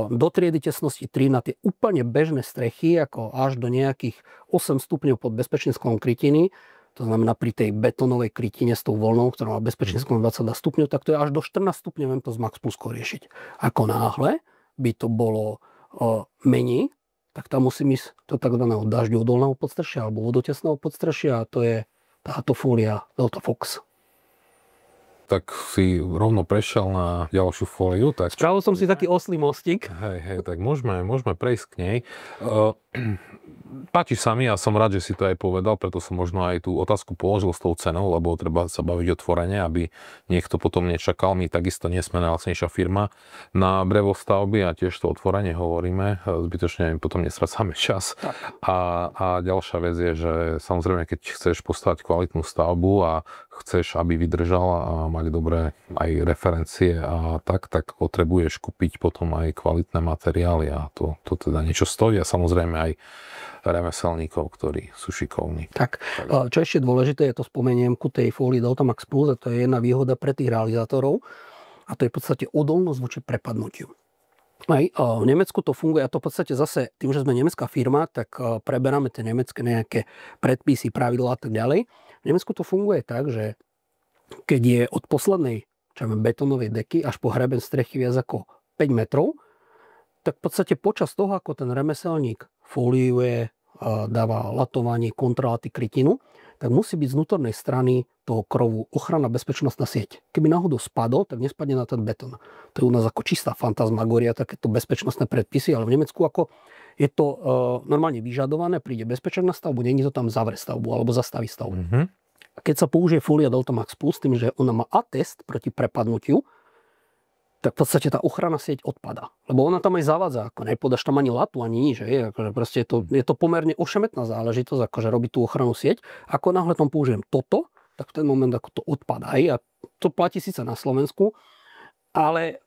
do triedy tesnosti 3 na tie úplne bežné strechy, ako až do nejakých 8 stupňov pod bezpečným sklom krytiny, to znamená pri tej betónovej krytine s tou voľnou, ktorá má bezpečný sklon 22 stupňov, tak to je až do 14 stupňov, viem to z Max Plus riešiť. Ako náhle by to bolo menej, tak tam musím ísť do tzv. Dažďoodolného podstrešia alebo vodotesného podstrešia a to je táto fólia Delta Fox. Tak si rovno prešiel na ďalšiu fóliu. Tak... Spravil som si taký oslý mostík. Hej, tak môžeme prejsť k nej. Páči sa mi a som rád, že si to aj povedal, preto som možno aj tú otázku položil s tou cenou, lebo treba sa baviť otvorene, aby niekto potom nečakal. My takisto nie sme najlacnejšia firma na brevostavby a tiež to otvorene hovoríme. Zbytočne potom nestracáme čas. A ďalšia vec je, že samozrejme, keď chceš postavať kvalitnú stavbu a chceš, aby vydržala a mať dobré aj referencie a tak potrebuješ kúpiť potom aj kvalitné materiály a to teda niečo stojí a samozrejme aj remeselníkov, ktorí sú šikovní. Tak, čo ešte dôležité, je to spomeniem ku tej fólii Delta Max Plus, a to je jedna výhoda pre tých realizátorov a to je v podstate odolnosť voči prepadnutiu. Aj v Nemecku to funguje a to v podstate zase, tým, že sme nemecká firma, tak preberáme tie nemecké nejaké predpisy, pravidlá a tak ďalej. V Nemecku to funguje tak, že keď je od poslednej betónovej deky až po hreben strechy viac ako 5 metrov, tak v podstate počas toho, ako ten remeselník fóliuje, dáva latovanie, kontráty, krytinu, tak musí byť z vnútornej strany toho krovu ochranná bezpečnostná sieť. Keby náhodou spadol, tak nespadne na ten betón. To je u nás ako čistá fantasmagória, takéto bezpečnostné predpisy, ale v Nemecku ako je to normálne vyžadované, príde bezpečák na stavbu, nie to tam zavre stavbu alebo zastaví stavbu. Keď sa použije fólia Delta Max Plus, tým, že ona má atest proti prepadnutiu, tak v podstate tá ochranná sieť odpadá. Lebo ona tam aj zavádza, ako nepodáš tam ani latu, ani nič. Akože proste je to pomerne ošemetná záležitosť, akože robiť tú ochrannú sieť. Ako náhle tam použijem toto, tak v ten moment ako to odpadá. A to platí síce na Slovensku, Ale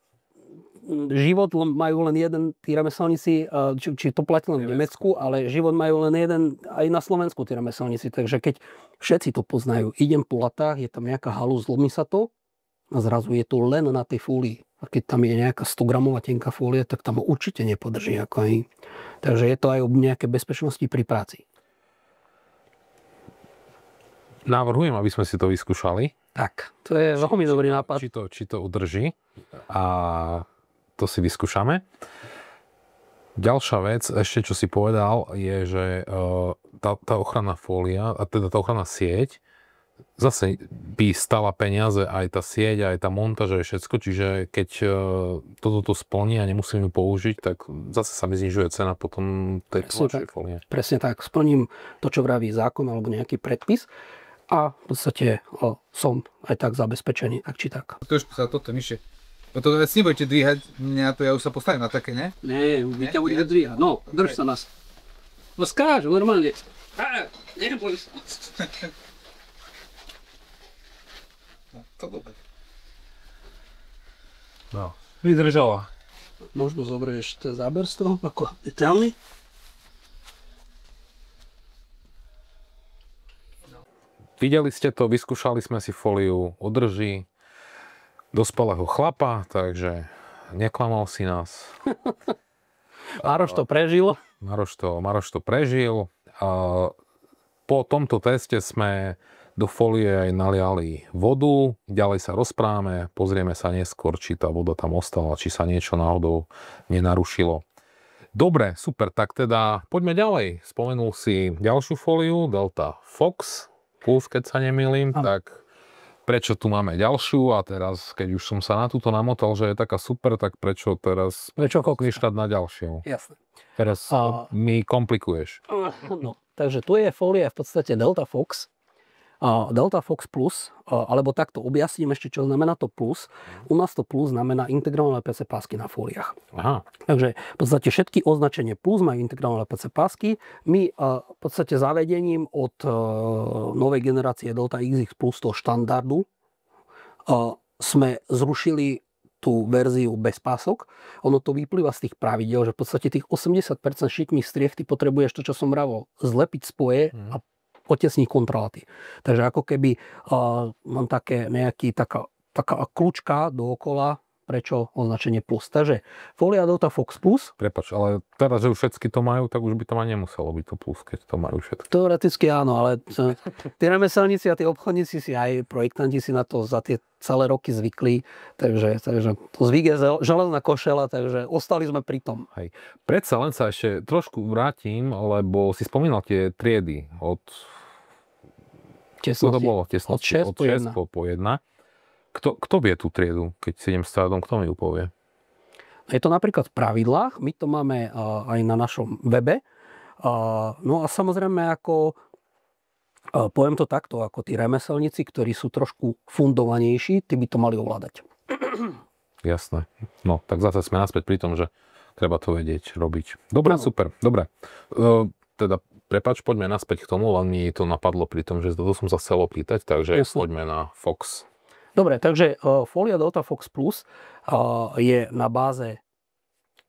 život majú len jeden, tí remeselníci, či to platí len v Nemecku, ale život majú len jeden aj na Slovensku tí remeselníci. Takže keď všetci to poznajú, idem po latách, je tam nejaká halúz, zlomí sa to a zrazu je to len na tej fólii. A keď tam je nejaká 100 gramová tenká fólia, tak tam určite nepodrží. Takže je to aj o nejaké bezpečnosti pri práci. Navrhujem, aby sme si to vyskúšali. Tak, to je veľmi dobrý nápad. Či to udrží. A to si vyskúšame. Ďalšia vec, ešte čo si povedal, je, že tá ochranná fólia, a teda tá ochranná sieť, zase by stala peniaze aj tá sieť, aj tá montáž, aj všetko, čiže keď toto splní a nemusím ju použiť, tak zase sa mi znižuje cena potom tej vašej fólie. Presne tak, splním to, čo vraví zákon alebo nejaký predpis a v podstate som aj tak zabezpečený, tak či tak. Trošku sa toto myšie. No to vec nebudete dvíhať mňa, to ja už sa postavím na také, ne? Nie, vy ťa budete dvíhať. No, drž sa nás. No skáž, normálne. Neboj sa. No, to dobre. No, vydržala. Možno zoberieš ten záber z toho, ako detailný. Videli ste to, vyskúšali sme si fóliu, udrží dospelého chlapa, takže neklamal si nás. Maroš to prežil. Maroš to prežil. Po tomto teste sme do fólie aj naliali vodu, ďalej sa rozprávame, pozrieme sa neskôr, či tá voda tam ostala, či sa niečo náhodou nenarušilo. Dobre, super, tak teda poďme ďalej. Spomenul si ďalšiu fóliu, Delta Fox Plus, keď sa nemýlim, tak prečo tu máme ďalšiu a teraz, keď už som sa na túto namotal, že je taká super, tak prečo teraz kliknúť na ďalšiu? Jasne. Teraz mi komplikuješ. No, takže tu je fólia v podstate Delta Fox. Delta Fox Plus, alebo takto objasním ešte, čo znamená to plus. U nás to plus znamená integrované PC pásky na fóliách. Aha. Takže v podstate všetky označenie plus majú integrované PC pásky. My v podstate zavedením od novej generácie Delta XX Plus toho štandardu sme zrušili tú verziu bez pások. Ono to vyplýva z tých pravidel, že v podstate tých 80% šikmých striech ty potrebuješ to, čo som vravol, zlepiť spoje a otesniť kontraláty. Takže ako keby mám také taká kľúčka dookola, prečo označenie plus. Takže fólia Delta Fox Plus. Prepáč, ale teraz, že už všetky to majú, tak už by to ma nemuselo byť to plus, keď to majú všetky. Teoreticky áno, ale tí remeselníci a tí obchodníci si aj projektanti si na to za tie celé roky zvykli, takže to zvyk je železná košela, takže ostali sme pri tom. Hej. Predsa len sa ešte trošku vrátim, lebo si spomínal tie triedy od tesnosti. To bolo Od 6 po 1. Kto vie tú triedu, keď si idem s tádom, kto mi ju povie? Je to napríklad v pravidlách, my to máme aj na našom webe. No a samozrejme, poviem to takto, ako tí remeselníci, ktorí sú trošku fundovanejší, tí by to mali ovládať. Jasné. No, tak zase sme naspäť pri tom, že treba to vedieť robiť. Dobre, super, dobre. Teda prepáč, poďme naspäť k tomu, len mi to napadlo pri tom, že toto som sa chcel opýtať, takže poďme na Fox. Dobre, takže fólia Delta Fox Plus je na báze,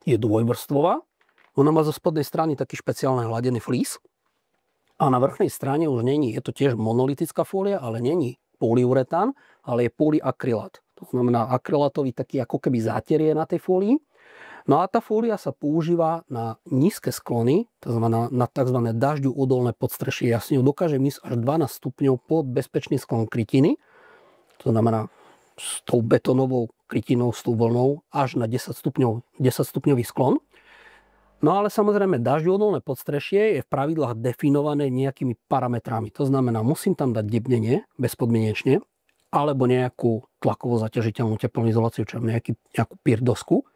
je dvojvrstvová. Ona má zo spodnej strany taký špeciálne hladený flís a na vrchnej strane už není, je to tiež monolitická fólia, ale není polyuretán, ale je polyakrylát. To znamená akrylátový taký ako keby záterie na tej fólii. No a tá fólia sa používa na nízke sklony, to znamená na tzv. Dažďu odolné podstrešie. Ja s ňou dokážem ísť až 12 stupňov pod bezpečný sklon krytiny. To znamená s tou betónovou krytinou, s tou vlnou až na 10 stupňový sklon. No ale samozrejme dažďoodolné podstrešie je v pravidlách definované nejakými parametrami. To znamená, musím tam dať debnenie bezpodmienečne, alebo nejakú tlakovo zaťažiteľnú teplnú izoláciu, čo nejakú PIR dosku,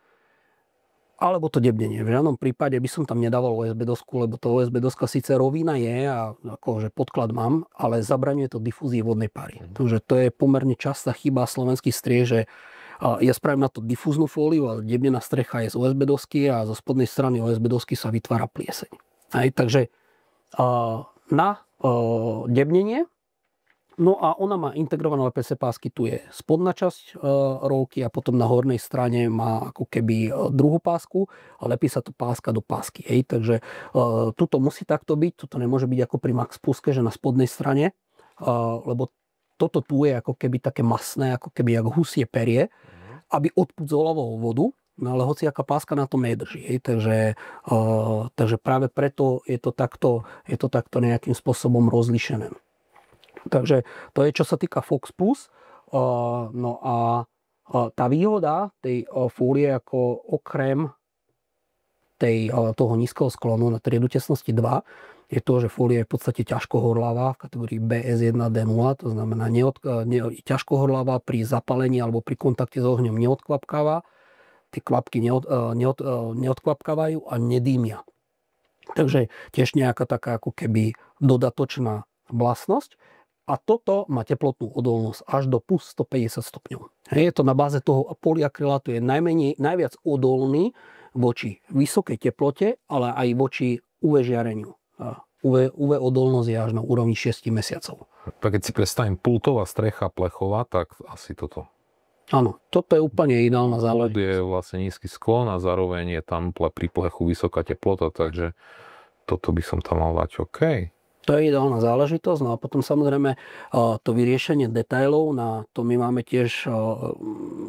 alebo to debnenie. V žiadnom prípade by som tam nedával USB dosku, lebo to USB doska síce rovina je a akože podklad mám, ale zabraňuje to difúzii vodnej páry. Takže to je pomerne častá chyba slovenských striech, že ja spravím na to difúznu fóliu, ale debnená strecha je z USB dosky a zo spodnej strany USB dosky sa vytvára plieseň. Takže na debnenie No a ona má integrované lepiace pásky, tu je spodná časť rolky a potom na hornej strane má ako keby druhú pásku a lepí sa to páska do pásky. Hej. Takže tuto musí takto byť, toto nemôže byť ako pri Max Pluske, že na spodnej strane, lebo toto tu je ako keby také masné, ako keby jak husie perie, aby odpudzovalo vodu, no ale hociaká páska na tom nedrží. Hej. Takže práve preto je to takto nejakým spôsobom rozlišené. Takže to je, čo sa týka Fox Plus. No a tá výhoda tej fólie ako okrem toho nízkeho sklonu na triedu tesnosti 2 je to, že fólia je v podstate ťažkohorľavá v kategórii BS1D0, to znamená ťažkohorľavá pri zapálení alebo pri kontakte s ohňom neodkvapkáva. Tie kvapky neodkvapkávajú a nedýmia. Takže tiež nejaká taká ako keby dodatočná vlastnosť. A toto má teplotnú odolnosť až do plus 150 stupňov. Je to na báze toho polyakrylátu, je najviac odolný voči vysokej teplote, ale aj voči UV žiareniu. UV odolnosť je až na úrovni 6 mesiacov. Keď si predstavím pultová strecha plechová, tak asi toto. Áno, toto je úplne ideálna záležitosť. Je vlastne nízky sklon a zároveň je tam pri plechu vysoká teplota, takže toto by som tam mal dať OK. To je ideálna záležitosť. No a potom samozrejme to vyriešenie detailov, na to my máme tiež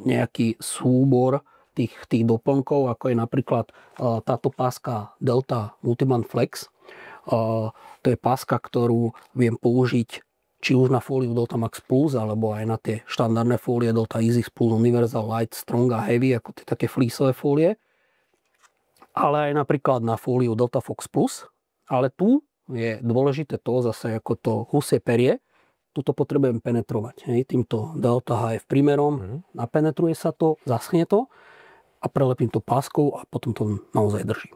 nejaký súbor tých doplnkov, ako je napríklad táto páska Delta Multiband Flex. To je páska, ktorú viem použiť či už na fóliu Delta Max Plus, alebo aj na tie štandardné fólie Delta Easy Plus, Universal, Light, Strong a Heavy, ako tie také fleeceové fólie. Ale aj napríklad na fóliu Delta Fox Plus. Ale tu je dôležité to zase ako to husie perie. Tuto potrebujem penetrovať. Hej, týmto Delta HF prímerom napenetruje sa to, zaschne to a prelepím to páskou a potom to naozaj drží.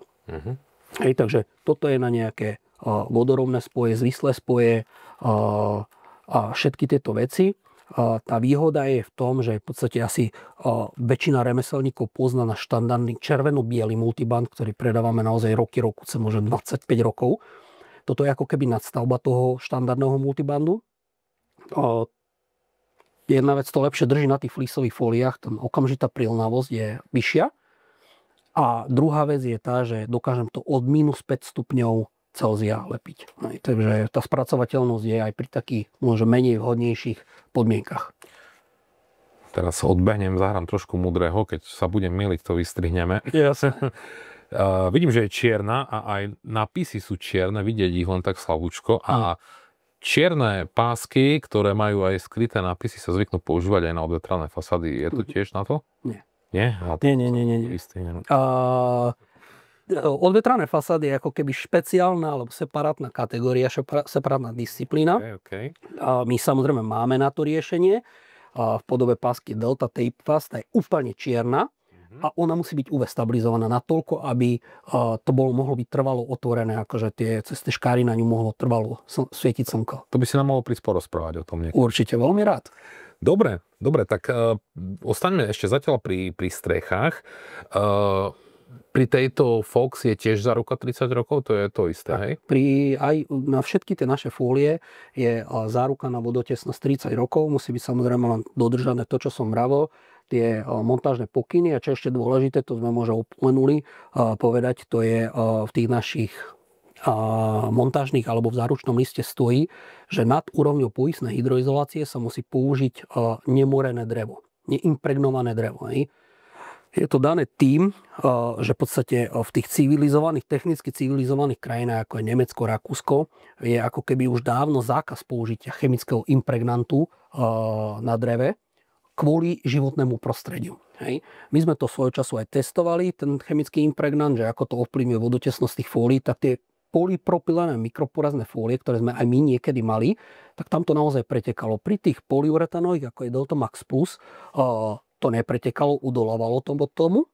Hej, takže toto je na nejaké vodorovné spoje, zvislé spoje a všetky tieto veci. Tá výhoda je v tom, že v podstate asi väčšina remeselníkov pozná na štandardný červeno-biely multiband, ktorý predávame naozaj roky, možno 25 rokov. Toto je ako keby nadstavba toho štandardného multibandu. Jedna vec, to lepšie drží na tých fleeceových fóliách, tam okamžitá prilnavosť je vyššia. A druhá vec je tá, že dokážem to od minus 5 stupňov Celzia lepiť. Takže tá spracovateľnosť je aj pri takých možno menej vhodnejších podmienkach. Teraz odbehnem, zahrám trošku mudrého, keď sa budem myliť, to vystrihneme. Jasne. Vidím, že je čierna a aj nápisy sú čierne, vidieť ich len tak slabúčko. A čierne pásky, ktoré majú aj skryté nápisy, sa zvyknú používať aj na odvetrané fasády. Je to tiež na to? Nie. Nie? Nie. Odvetrané fasády je ako keby špeciálna alebo separátna kategória, separátna disciplína. Okay. My samozrejme máme na to riešenie. V podobe pásky Delta Tape Fast, tá je úplne čierna. A ona musí byť UV stabilizovaná natoľko, aby to mohlo byť trvalo otvorené, akože cez tie škáry na ňu mohlo trvalo svietiť slnko. To by si nám mohol prísť porozprávať o tom niekde. Určite, veľmi rád. Dobre, tak ostaňme ešte zatiaľ pri strechách. Pri tejto Fox je tiež záruka 30 rokov, to je to isté, hej? Aj na všetky tie naše fólie je záruka na vodotesnosť 30 rokov, musí byť samozrejme len dodržané to, čo som vravel, tie montážne pokyny a čo ešte dôležité, to sme možno uplenuli povedať, to je v tých našich montážnych alebo v záručnom liste stojí, že nad úrovňou poistnej hydroizolácie sa musí použiť nemorené drevo, neimpregnované drevo. Hej. Je to dané tým, že v podstate v tých technicky civilizovaných krajinách, ako je Nemecko, Rakúsko, je ako keby už dávno zákaz použitia chemického impregnantu na dreve kvôli životnému prostrediu. Hej. My sme to svojho času aj testovali, ten chemický impregnant, že ako to ovplyvňuje vodotesnosť tých fólií, tak tie polypropylené mikroporazné fólie, ktoré sme aj my niekedy mali, tak tam to naozaj pretekalo. Pri tých polyuretánových, ako je Delta Max Plus, to nepretekalo, udolávalo tomu,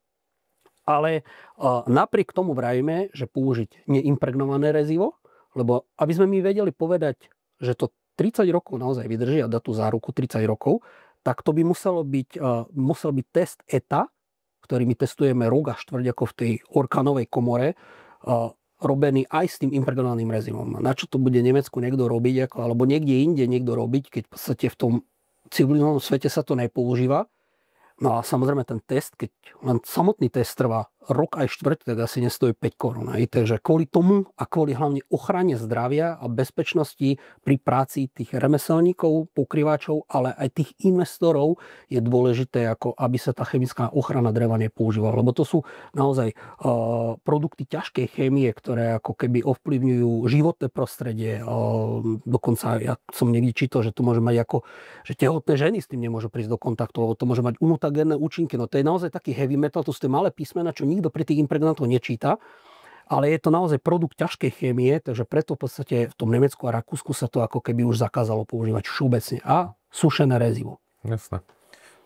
ale napriek tomu vravíme, že použiť neimpregnované rezivo, lebo aby sme my vedeli povedať, že to 30 rokov naozaj vydrží a dá tú záruku 30 rokov, tak to by musel byť test ETA, ktorý my testujeme rok a štvrť ako v tej orkanovej komore, robený aj s tým impregnovaným rezinom. Na čo to bude Nemecku niekto robiť, alebo niekde inde niekto robiť, keď v podstate v tom civilnom svete sa to nepoužíva. No a samozrejme ten test, keď len samotný test trvá rok aj štvrť, tak asi nestojí 5 korún. Takže kvôli tomu a kvôli hlavne ochrane zdravia a bezpečnosti pri práci tých remeselníkov, pokrývačov, ale aj tých investorov je dôležité, ako aby sa tá chemická ochrana dreva nepoužívala. Lebo to sú naozaj produkty ťažkej chémie, ktoré ako keby ovplyvňujú životné prostredie. Dokonca ja som niekde čítal, že to môže mať ako, že tehotné ženy s tým nemôžu prísť do kontaktu, lebo to môže mať mutagénne účinky. No to je naozaj taký heavy metal, to sú tie malé písmena, čo nikto pri tých impregnantoch nečíta, ale je to naozaj produkt ťažkej chémie, takže preto v podstate v tom Nemecku a Rakúsku sa to ako keby už zakázalo používať všeobecne. A sušené rezivo. Jasné.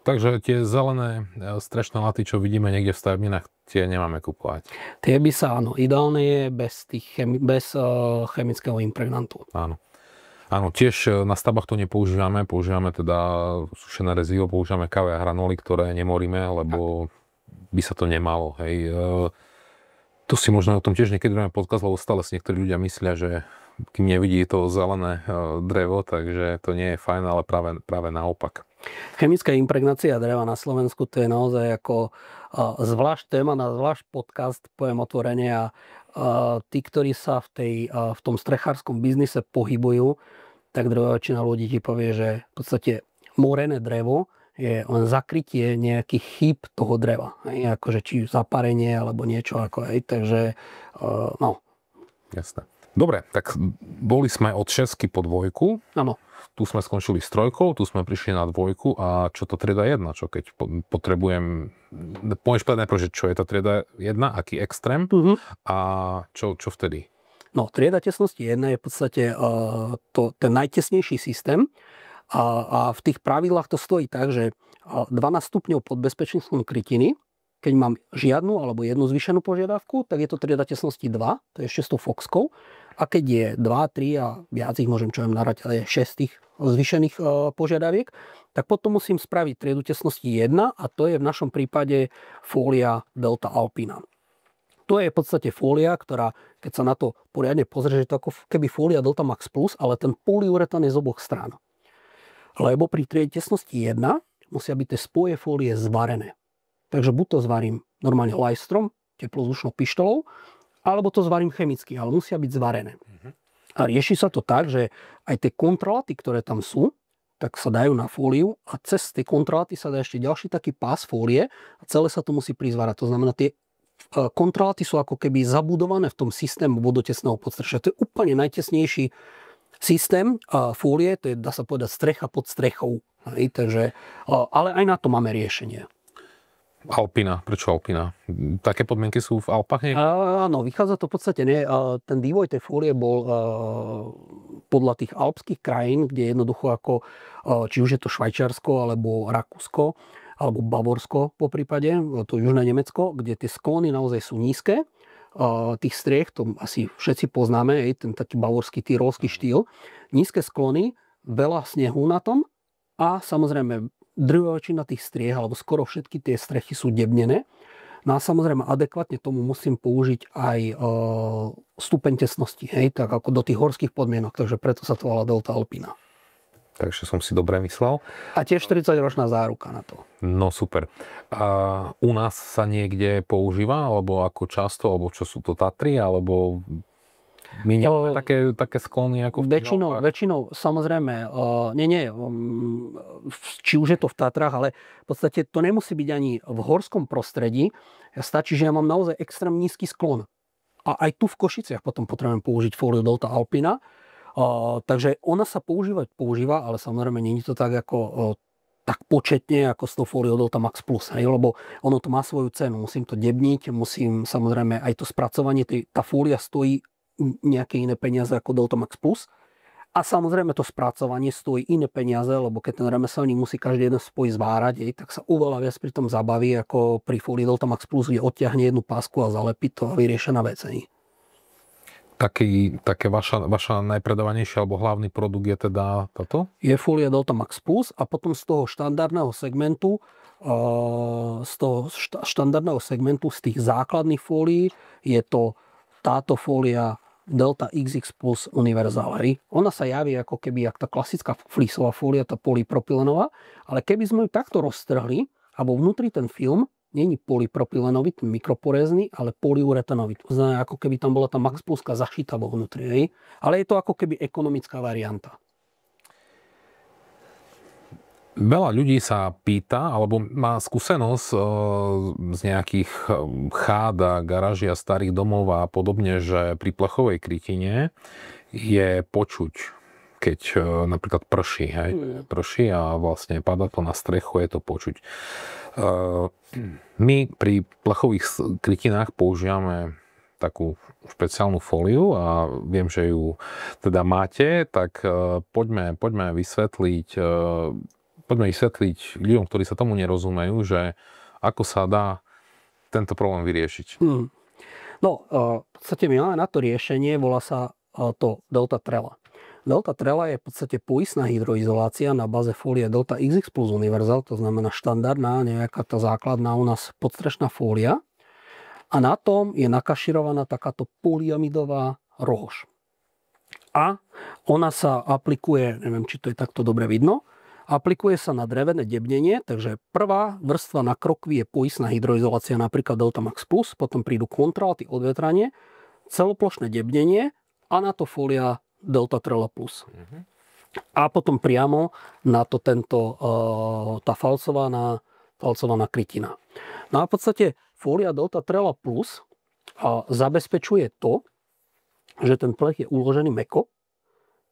Takže tie zelené strešné laty, čo vidíme niekde v stavebninách, tie nemáme kupovať. Tie by sa, áno, ideálne je bez chemického impregnantu. Áno. Áno, tiež na stavbách to nepoužívame, používame teda sušené rezivo, používame káve a granuly, ktoré nemoríme, lebo by sa to nemalo. Hej. Tu si možno o tom tiež niekedy budeme podcast, lebo stále si niektorí ľudia myslia, že kým nevidí to zelené drevo, takže to nie je fajn, ale práve naopak. Chemická impregnácia dreva na Slovensku, to je naozaj ako zvlášť téma na zvlášť podcast, poviem otvorene, a tí, ktorí sa v tom strechárskom biznise pohybujú, tak druhá väčšina ľudí ti povie, že v podstate morené drevo je len zakrytie nejakých chýb toho dreva. Hej, akože či zaparenie alebo niečo ako aj. Takže no. Jasné. Dobre, tak boli sme od 6 po 2. Áno. Tu sme skončili s 3, tu sme prišli na 2 a čo to trieda 1? Čo keď potrebujem... Povieš povedať najprv, že čo je to trieda 1, aký extrém a čo vtedy? No, trieda tesnosti 1 je v podstate ten najtesnejší systém a v tých pravidlách to stojí tak, že 12 stupňov pod bezpečnostnou krytiny, keď mám žiadnu alebo jednu zvýšenú požiadavku, tak je to trieda tesnosti 2, to je ešte s tou Foxkou. A keď je 2, 3 a viac ich môžem čo narať, ale 6 tých zvýšených požiadaviek, tak potom musím spraviť triedu tesnosti 1 a to je v našom prípade fólia Delta Alpina. To je v podstate fólia, ktorá, keď sa na to poriadne pozrie, že to ako keby fólia Delta Max Plus, ale ten polyuretán je z oboch strán. Lebo pri triede tesnosti 1 musia byť tie spoje fólie zvarené. Takže buď to zvarím normálne lajstrom, teplozvučnou pištolou, alebo to zvarím chemicky, ale musia byť zvarené. A rieši sa to tak, že aj tie kontraláty, ktoré tam sú, tak sa dajú na fóliu a cez tie kontraláty sa dá ešte ďalší taký pás fólie a celé sa to musí prizvárať. To znamená, tie kontraláty sú ako keby zabudované v tom systému vodotesného podstrešia. To je úplne najtesnejší systém fólie, to je, dá sa povedať, strecha pod strechou. Takže, ale aj na to máme riešenie. Alpina. Prečo Alpina? Také podmienky sú v Alpách? Áno, vychádza to v podstate nie. Ten vývoj tej fólie bol podľa tých alpských krajín, kde jednoducho ako, či už je to Švajčiarsko, alebo Rakúsko, alebo Bavorsko po prípade, to južné Nemecko, kde tie sklony naozaj sú nízke. Tých striech, to asi všetci poznáme, ten taký bavorský, tyrolský štýl. Nízke sklony, veľa snehu na tom a samozrejme drvivá väčšina tých striech, alebo skoro všetky tie strechy sú debnené. No a samozrejme adekvátne tomu musím použiť aj stupeň tesnosti, hej, tak ako do tých horských podmienok, takže preto sa to volá Delta Alpina. Takže som si dobre myslel. A tiež 40-ročná záruka na to. No super. A u nás sa niekde používa, alebo ako často, alebo čo sú to Tatry, alebo my nemáme také sklony ako v väčšinou samozrejme, či už je to v Tatrách, ale v podstate to nemusí byť ani v horskom prostredí. Stačí, že ja mám naozaj extrémne nízky sklon. A aj tu v Košiciach potom potrebujem použiť fóliu Delta Alpina. Takže ona sa používa, ale samozrejme nie je to tak ako tak početne ako s tou fóliou Delta Max Plus, hej, lebo ono to má svoju cenu. Musím to debniť, musím samozrejme aj to spracovanie, tá fólia stojí nejaké iné peniaze ako Delta Max Plus. A samozrejme to spracovanie stojí iné peniaze, lebo keď ten remeselník musí každý jeden spoj zvárať, tak sa oveľa viac pri tom zabaví, ako pri fólii Delta Max Plus, kde odtiahne jednu pásku a zalepí to a vyriešená vec. Také vaša najpredávanejšia alebo hlavný produkt je teda toto? Je fólia Delta Max Plus a potom z toho štandardného segmentu, z tých základných fólií je to táto fólia Delta XX Plus Universal. Ona sa javí ako keby jak tá klasická flísová fólia, tá polypropylenová, ale keby sme ju takto roztrhli a vo vnútri ten film není polypropylenový, ten mikroporézny, ale polyuretánový. To znamená, ako keby tam bola tá Max Pluska zašitá vo vnútri. Ale je to ako keby ekonomická varianta. Veľa ľudí sa pýta, alebo má skúsenosť z nejakých chád a garáží a starých domov a podobne, že pri plechovej krytine je počuť, keď napríklad prší. Hej? Prší a vlastne padá to na strechu, je to počuť. My pri plechových krytinách používame takú špeciálnu fóliu a viem, že ju teda máte, tak poďme vysvetliť ľuďom, ktorí sa tomu nerozumejú, že ako sa dá tento problém vyriešiť. No, v podstate my máme na to riešenie, volá sa to Delta Trela. Delta Trela je v podstate poistná hydroizolácia na báze fólie Delta XX Plus Universal, to znamená štandardná, nejaká tá základná u nás podstrešná fólia. A na tom je nakaširovaná takáto polyamidová rohož. A ona sa aplikuje, neviem, či to je takto dobre vidno, aplikuje sa na drevené debnenie, takže prvá vrstva na krokvi je poistná hydroizolácia, napríklad Delta Max Plus, potom prídu kontralty, odvetranie, celoplošné debnenie a na to fólia Delta Trela Plus. A potom priamo na to tá falcovaná krytina. No a v podstate fólia Delta Trela Plus zabezpečuje to, že ten plech je uložený mäkko.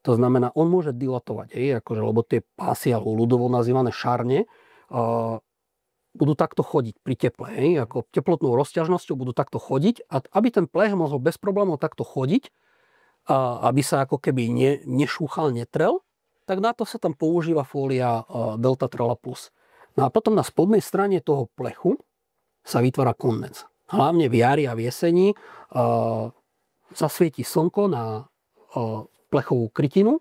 To znamená, on môže dilatovať, lebo tie pásy, alebo ľudovo nazývané šarne, budú takto chodiť pri teple. Ako teplotnou rozťažnosťou budú takto chodiť a aby ten plech mohol bez problémov takto chodiť, aby sa ako keby nešúchal, netrel, tak na to sa tam používa fólia Delta Trela Plus. No a potom na spodnej strane toho plechu sa vytvára kondens. Hlavne v jari a v jeseni zasvieti slnko na plechovú krytinu,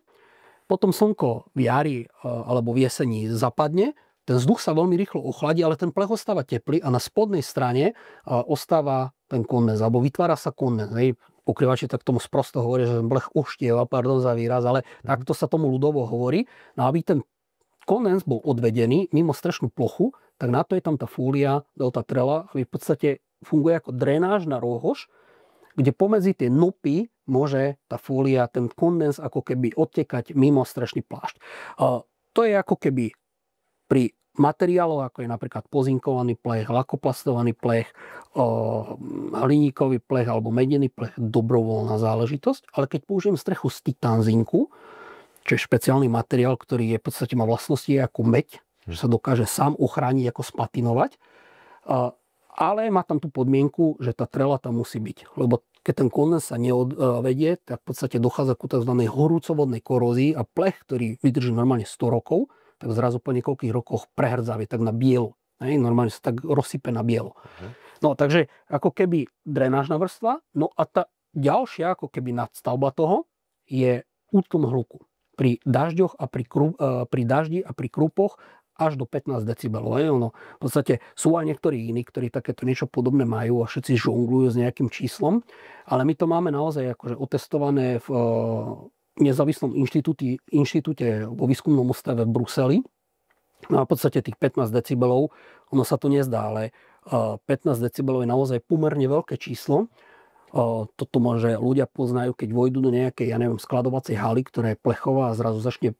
potom slnko v jari alebo v jeseni zapadne, ten vzduch sa veľmi rýchlo ochladí, ale ten plech ostáva teplý a na spodnej strane ostáva ten kondens, alebo vytvára sa kondens. Pokrývači tak tomu sprosto hovoria, že ten plech oštieva, pardon za výraz, ale takto sa tomu ľudovo hovorí. No aby ten kondens bol odvedený mimo strešnú plochu, tak na to je tam tá fólia Delta Trela, aby v podstate funguje ako drenážna rohož, kde pomedzi tie nopy môže tá fólia, ten kondens ako keby odtekať mimo strešný plášť. To je ako keby pri materiáloch, ako je napríklad pozinkovaný plech, lakoplastovaný plech, hliníkový plech alebo medený plech, dobrovoľná záležitosť. Ale keď použijem strechu z titánzinku, čo je špeciálny materiál, ktorý je v podstate má vlastnosti ako meď, že sa dokáže sám ochrániť, ako spatinovať, ale má tam tú podmienku, že tá trela tam musí byť. Lebo keď ten kondens sa neodvedie, tak v podstate dochádza ku tzv. Horúcovodnej korózii a plech, ktorý vydrží normálne 100 rokov, tak zrazu po niekoľkých rokoch prehrdzavie tak na bielo. Normálne sa tak rozsype na bielo. No takže ako keby drenážna vrstva, no a tá ďalšia ako keby nadstavba toho je útlm hluku. Pri dažďoch a pri daždi a pri krúpoch až do 15 decibelov. V podstate sú aj niektorí iní, ktorí takéto niečo podobné majú a všetci žonglujú s nejakým číslom, ale my to máme naozaj akože otestované v nezávislom inštitúte vo výskumnom ústave v Bruseli. No a v podstate tých 15 decibelov, ono sa to nezdá, ale 15 decibelov je naozaj pomerne veľké číslo. Toto môže ľudia poznajú, keď vojdu do nejakej, skladovacej haly, ktorá je plechová a zrazu začne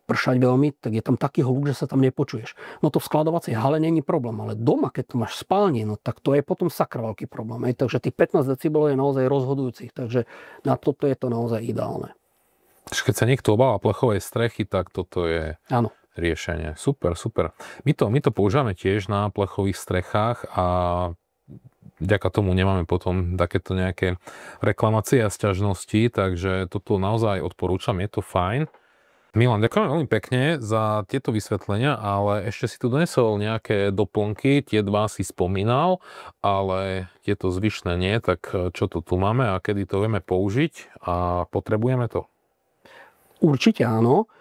pršať veľmi, tak je tam taký hluk, že sa tam nepočuješ. No to v skladovacej hale není problém, ale doma, keď to máš v spálni, no tak to je potom sakra veľký problém. Takže tých 15 decibelov je naozaj rozhodujúcich, takže na toto je to naozaj ideálne. Keď sa niekto obáva plechovej strechy, tak toto je riešenie. Super, super. My to používame tiež na plechových strechách a vďaka tomu nemáme potom takéto nejaké reklamácie a sťažnosti, takže toto naozaj odporúčam, je to fajn. Milan, ďakujem veľmi pekne za tieto vysvetlenia, ale ešte si tu donesol nejaké doplnky, tie dva si spomínal, ale tieto zvyšné nie, tak čo to tu máme a kedy to vieme použiť a potrebujeme to? Určite áno.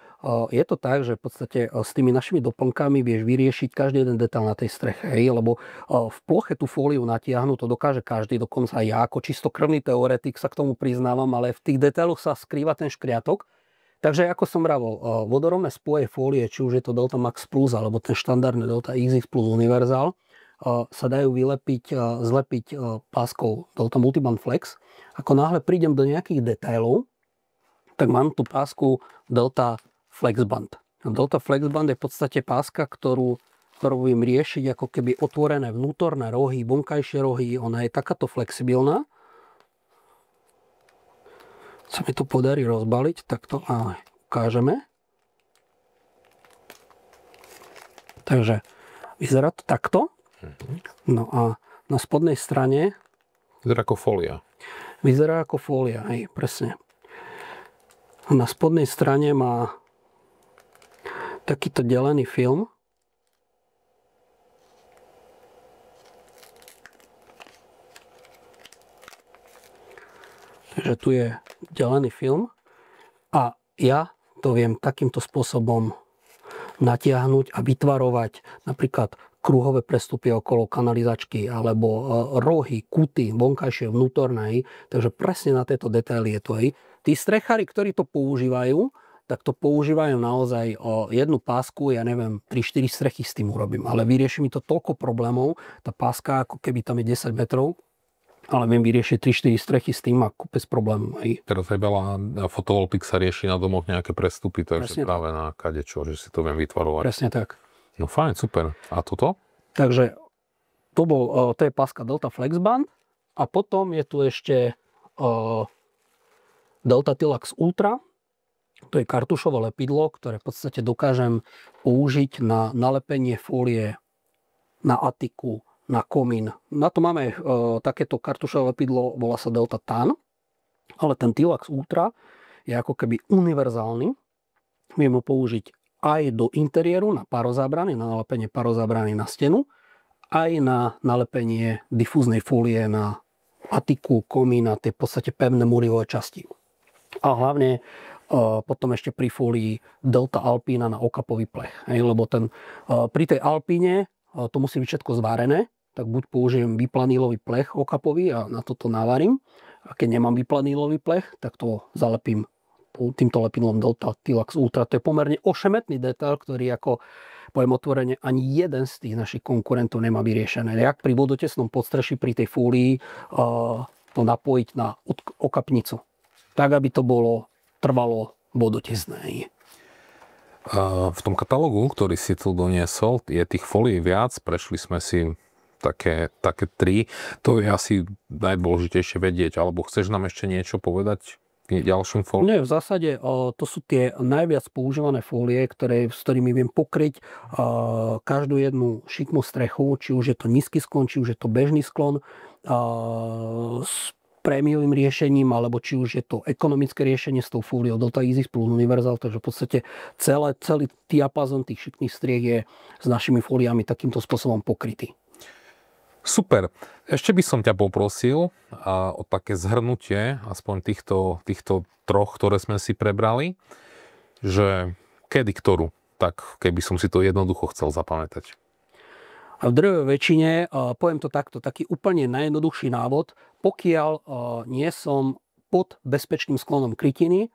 je to tak, že v podstate s tými našimi doplnkami vieš vyriešiť každý jeden detail na tej streche, lebo v ploche tú fóliu natiahnuť to dokáže každý, dokonca aj ja, ako čistokrvný teoretik sa k tomu priznávam, ale v tých detailoch sa skrýva ten škriatok. Takže ako som vravol, vodorovné spoje fólie, či už je to Delta Max Plus alebo ten štandardný Delta XX Plus Universal, sa dajú zlepiť páskou Delta Multiband Flex. Ako náhle prídem do nejakých detailov, tak mám tú pásku Delta Flexband. Delta Flexband je v podstate páska, ktorú viem riešiť ako keby otvorené vnútorné rohy, vonkajšie rohy. Ona je takáto flexibilná. Sa mi to podarí rozbaliť, tak to ukážeme. Takže vyzerá to takto. No a na spodnej strane vyzerá ako fólia. Vyzerá ako fólia, hej, presne. A na spodnej strane má takýto delený film. Takže tu je delený film a ja to viem takýmto spôsobom natiahnuť a vytvarovať napríklad kruhové prestupy okolo kanalizačky alebo rohy, kuty, vonkajšie, vnútorné. Takže presne na tieto detaily je to. Tí strechári, ktorí to používajú, tak to používajú naozaj o jednu pásku, ja neviem, 3-4 strechy s tým urobím. Ale vyrieši mi to toľko problémov, tá páska, ako keby tam je 10 metrov, ale viem vyriešiť 3-4 strechy s tým ako bez problémov. Teraz aj veľa fotovoltik sa rieši na domoch nejaké prestupy, takže presne práve na kadečo, že si to viem vytvarovať. Presne tak. No fajn, super. A toto? Takže to je páska Delta Flexband a potom je tu ešte Delta Tilax Ultra. To je kartušové lepidlo, ktoré v podstate dokážem použiť na nalepenie fólie na atiku, na komín. Na to máme takéto kartušové lepidlo, volá sa Delta Tan, ale ten Tilax Ultra je ako keby univerzálny. Viem ho použiť aj do interiéru na parozábrany, na nalepenie parozábrany na stenu, aj na nalepenie difúznej fólie na atiku, komín, na tie v podstate pevné múrivové časti. A hlavne potom ešte pri fólii Delta Alpina na okapový plech. Lebo pri tej Alpine to musí byť všetko zvárené, tak buď použijem biplanílový plech okapový a na toto navarím. A keď nemám biplanílový plech, tak to zalepím týmto lepidlom Delta Tilax Ultra. To je pomerne ošemetný detail, ktorý, ako poviem otvorene, ani jeden z tých našich konkurentov nemá vyriešené. Jak pri vodotesnom podstreší pri tej fólii to napojiť na okapnicu. Tak, aby to trvalo vodotesné. V tom katalógu, ktorý si tu doniesol, je tých fólií viac. Prešli sme si také 3. To je asi najdôležitejšie vedieť. Alebo chceš nám ešte niečo povedať k ďalším fóliám? Nie, v zásade to sú tie najviac používané fólie, s ktorými viem pokryť každú jednu šikmú strechu, či už je to nízky sklon, či už je to bežný sklon, s prémiovým riešením, alebo či už je to ekonomické riešenie s tou fóliou Delta XX Plus Universal, takže v podstate celý diapazon tých šikmých striech je s našimi fóliami takýmto spôsobom pokrytý. Super. Ešte by som ťa poprosil o také zhrnutie aspoň týchto troch, ktoré sme si prebrali, že kedy ktorú, tak keby som si to jednoducho chcel zapamätať. A v drvivej väčšine, poviem to takto, taký úplne najjednoduchší návod, pokiaľ nie som pod bezpečným sklonom krytiny,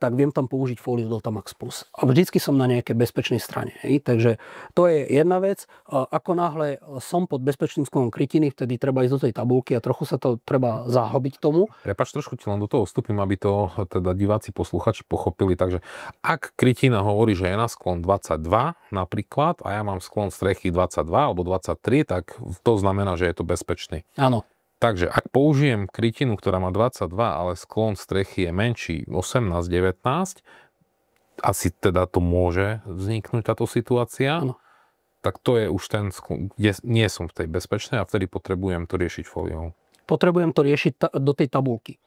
tak viem tam použiť fóliu Delta Max Plus. A vždycky som na nejakej bezpečnej strane. Takže to je jedna vec. Ako náhle som pod bezpečným sklonom krytiny, vtedy treba ísť do tej tabulky a trochu sa to treba zahlbiť tomu. Prepáč, trošku ti len do toho vstúpim, aby to teda diváci, posluchači pochopili. Takže ak krytina hovorí, že je na sklon 22 napríklad a ja mám sklon strechy 22 alebo 23, tak to znamená, že je to bezpečný. Áno. Takže ak použijem krytinu, ktorá má 22, ale sklon strechy je menší 18-19, asi teda to môže vzniknúť táto situácia, Áno. tak to je už ten sklon, kde nie som v tej bezpečnej a vtedy potrebujem to riešiť fóliou. Potrebujem to riešiť do tej tabulky.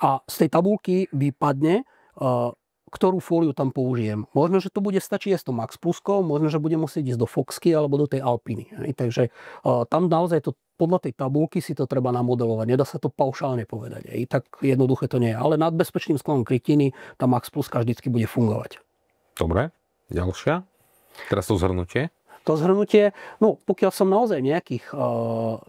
A z tej tabulky vypadne, ktorú fóliu tam použijem. Možno, že to bude stačiť s tou Max Pluskou, možno, že budem musieť ísť do Foxky alebo do tej Alpiny. Takže tam naozaj to podľa tej tabulky si to treba namodelovať. Nedá sa to paušálne povedať. Tak jednoduché to nie je. Ale nad bezpečným sklonom krytiny tá Max Pluska vždycky bude fungovať. Dobre, ďalšia. Teraz to zhrnutie. To zhrnutie, no pokiaľ som naozaj v nejakých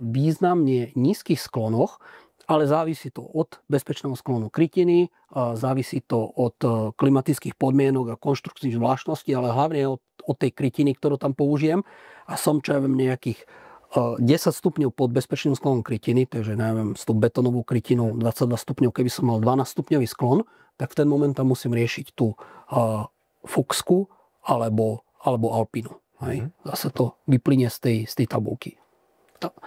významne nízkych sklonoch, ale závisí to od bezpečného sklonu krytiny, závisí to od klimatických podmienok a konštrukčných zvláštností, ale hlavne od tej krytiny, ktorú tam použijem. A som, čo ja viem, nejakých 10 stupňov pod bezpečným sklonom krytiny, takže neviem, s tou betónovou krytinou 22 stupňov, keby som mal 12 stupňový sklon, tak v ten moment tam musím riešiť tú Fuchsku alebo Alpinu. Hej. Zase to vyplynie z tej tabulky.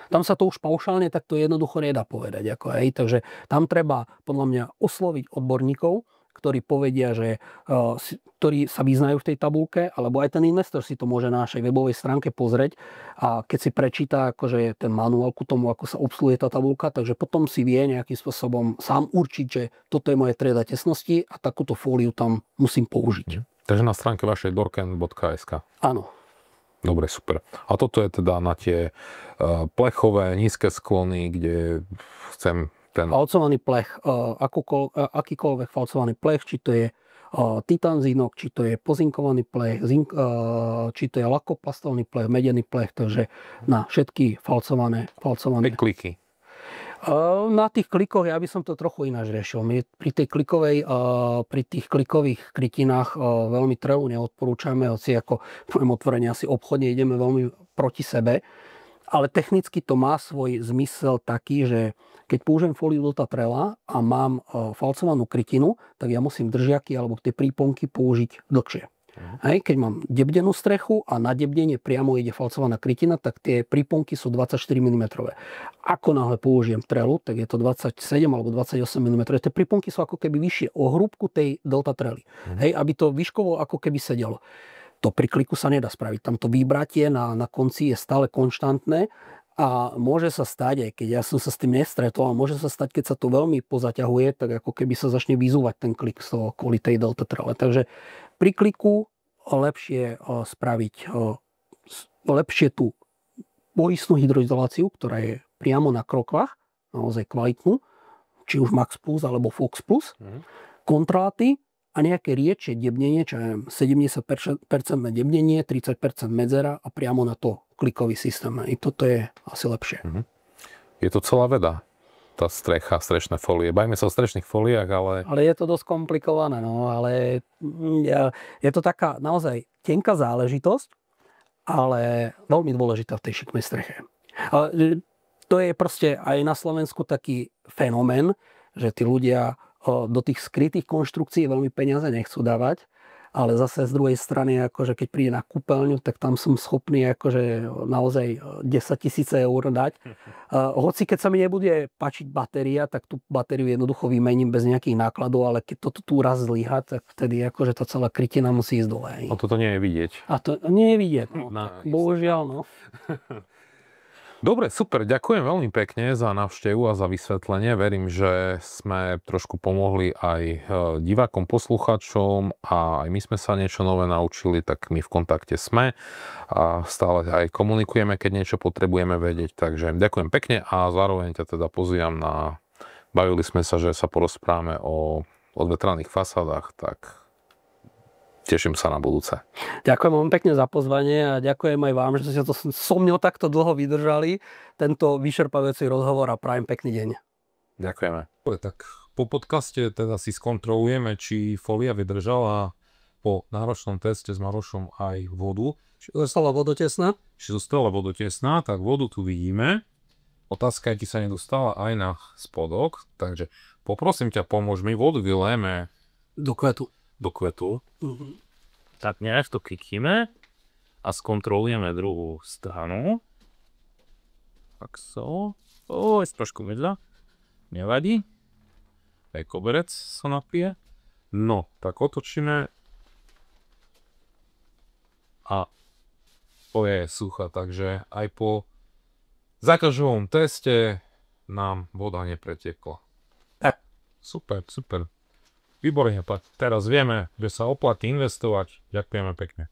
Tam sa to už paušálne takto jednoducho nedá povedať. Takže tam treba podľa mňa osloviť odborníkov, ktorí povedia, ktorí sa vyznajú v tej tabulke, alebo aj ten investor si to môže na našej webovej stránke pozrieť a keď si prečíta akože ten manuál ku tomu, ako sa obsluhuje tá tabulka, takže potom si vie nejakým spôsobom sám určiť, že toto je moje trieda tesnosti a takúto fóliu tam musím použiť. Takže na stránke vašej dorken.sk. Áno. Dobre, super. A toto je teda na tie plechové, nízke sklony, kde chcem ten... Falcovaný plech, akýkoľvek falcovaný plech, či to je titán zinok, či to je pozinkovaný plech, či to je lakoplastovný plech, medený plech, takže na všetky falcované... kliky. Na tých klikoch ja by som to trochu ináč riešil. My pri tých klikových krytinách veľmi trelu neodporúčame, hoci ako poviem otvorene, asi obchodne ideme veľmi proti sebe. Ale technicky to má svoj zmysel taký, že keď použijem fóliu Delta Trela a mám falcovanú krytinu, tak ja musím držiaky alebo tie príponky použiť dlhšie. Hej, keď mám debdenú strechu a na debdenie priamo ide falcovaná krytina, tak tie príponky sú 24 mm. Ako náhle použijem trelu, tak je to 27 alebo 28 mm. Tie príponky sú ako keby vyššie o hrúbku tej Delta Trely. Hej, aby to výškovo ako keby sedelo. To pri kliku sa nedá spraviť. Tam to výbratie na konci je stále konštantné a môže sa stať, aj keď ja som sa s tým nestretol, môže sa stať, keď sa to veľmi pozaťahuje, tak ako keby sa začne vyzúvať ten klik z toho kvôli tej Delta Trele. Takže pri kliku lepšie spraviť lepšie tú poistnú hydroizoláciu, ktorá je priamo na krokvách, naozaj kvalitnú, či už Max Plus alebo Fox Plus, kontráty a nejaké riečie debnenie, čo je 70% debnenie, 30% medzera a priamo na to klikový systém. I toto je asi lepšie. Je to celá veda, tá strecha, strešné fólie. Bajme sa o strešných fóliách, ale... Ale je to dosť komplikované, no, ale je to taká naozaj tenká záležitosť, ale veľmi dôležitá v tej šikmej streche. To je proste aj na Slovensku taký fenomén, že tí ľudia do tých skrytých konštrukcií veľmi peniaze nechcú dávať, ale zase z druhej strany, akože keď príde na kúpeľňu, tak tam som schopný akože naozaj 10 000 eur dať. Hoci keď sa mi nebude páčiť batéria, tak tú batériu jednoducho vymením bez nejakých nákladov, ale keď toto tu raz zlyha, tak vtedy akože tá celá krytina musí ísť dole. A toto nie je vidieť. A to nie je vidieť, no. Bohužiaľ, no. Dobre, super, ďakujem veľmi pekne za návštevu a za vysvetlenie. Verím, že sme trošku pomohli aj divákom, posluchačom a aj my sme sa niečo nové naučili, tak my v kontakte sme a stále aj komunikujeme, keď niečo potrebujeme vedieť. Takže ďakujem pekne a zároveň ťa teda pozývam bavili sme sa, že sa porozprávame o odvetraných fasádach, tak teším sa na budúce. Ďakujem vám pekne za pozvanie a ďakujem aj vám, že ste to so mňou takto dlho vydržali, tento vyčerpávajúci rozhovor a prajem pekný deň. Ďakujeme. Tak po podcaste teda si skontrolujeme, či fólia vydržala po náročnom teste s Marošom aj vodu. Či zostala vodotesná? Či zostala vodotesná, tak vodu tu vidíme. Otázka je, či sa nedostala aj na spodok, takže poprosím ťa, pomôž mi, vodu vylejeme do kvetu. Tak než to klikíme a skontrolujeme druhú stranu. Tak so. Je trošku vedľa. Nevadí. Aj koberec sa napije. No, tak otočíme. A to je suchá, takže aj po záťažovom teste nám voda nepretekla. Super. Výborne, teraz vieme, že sa oplatí investovať. Ďakujeme pekne.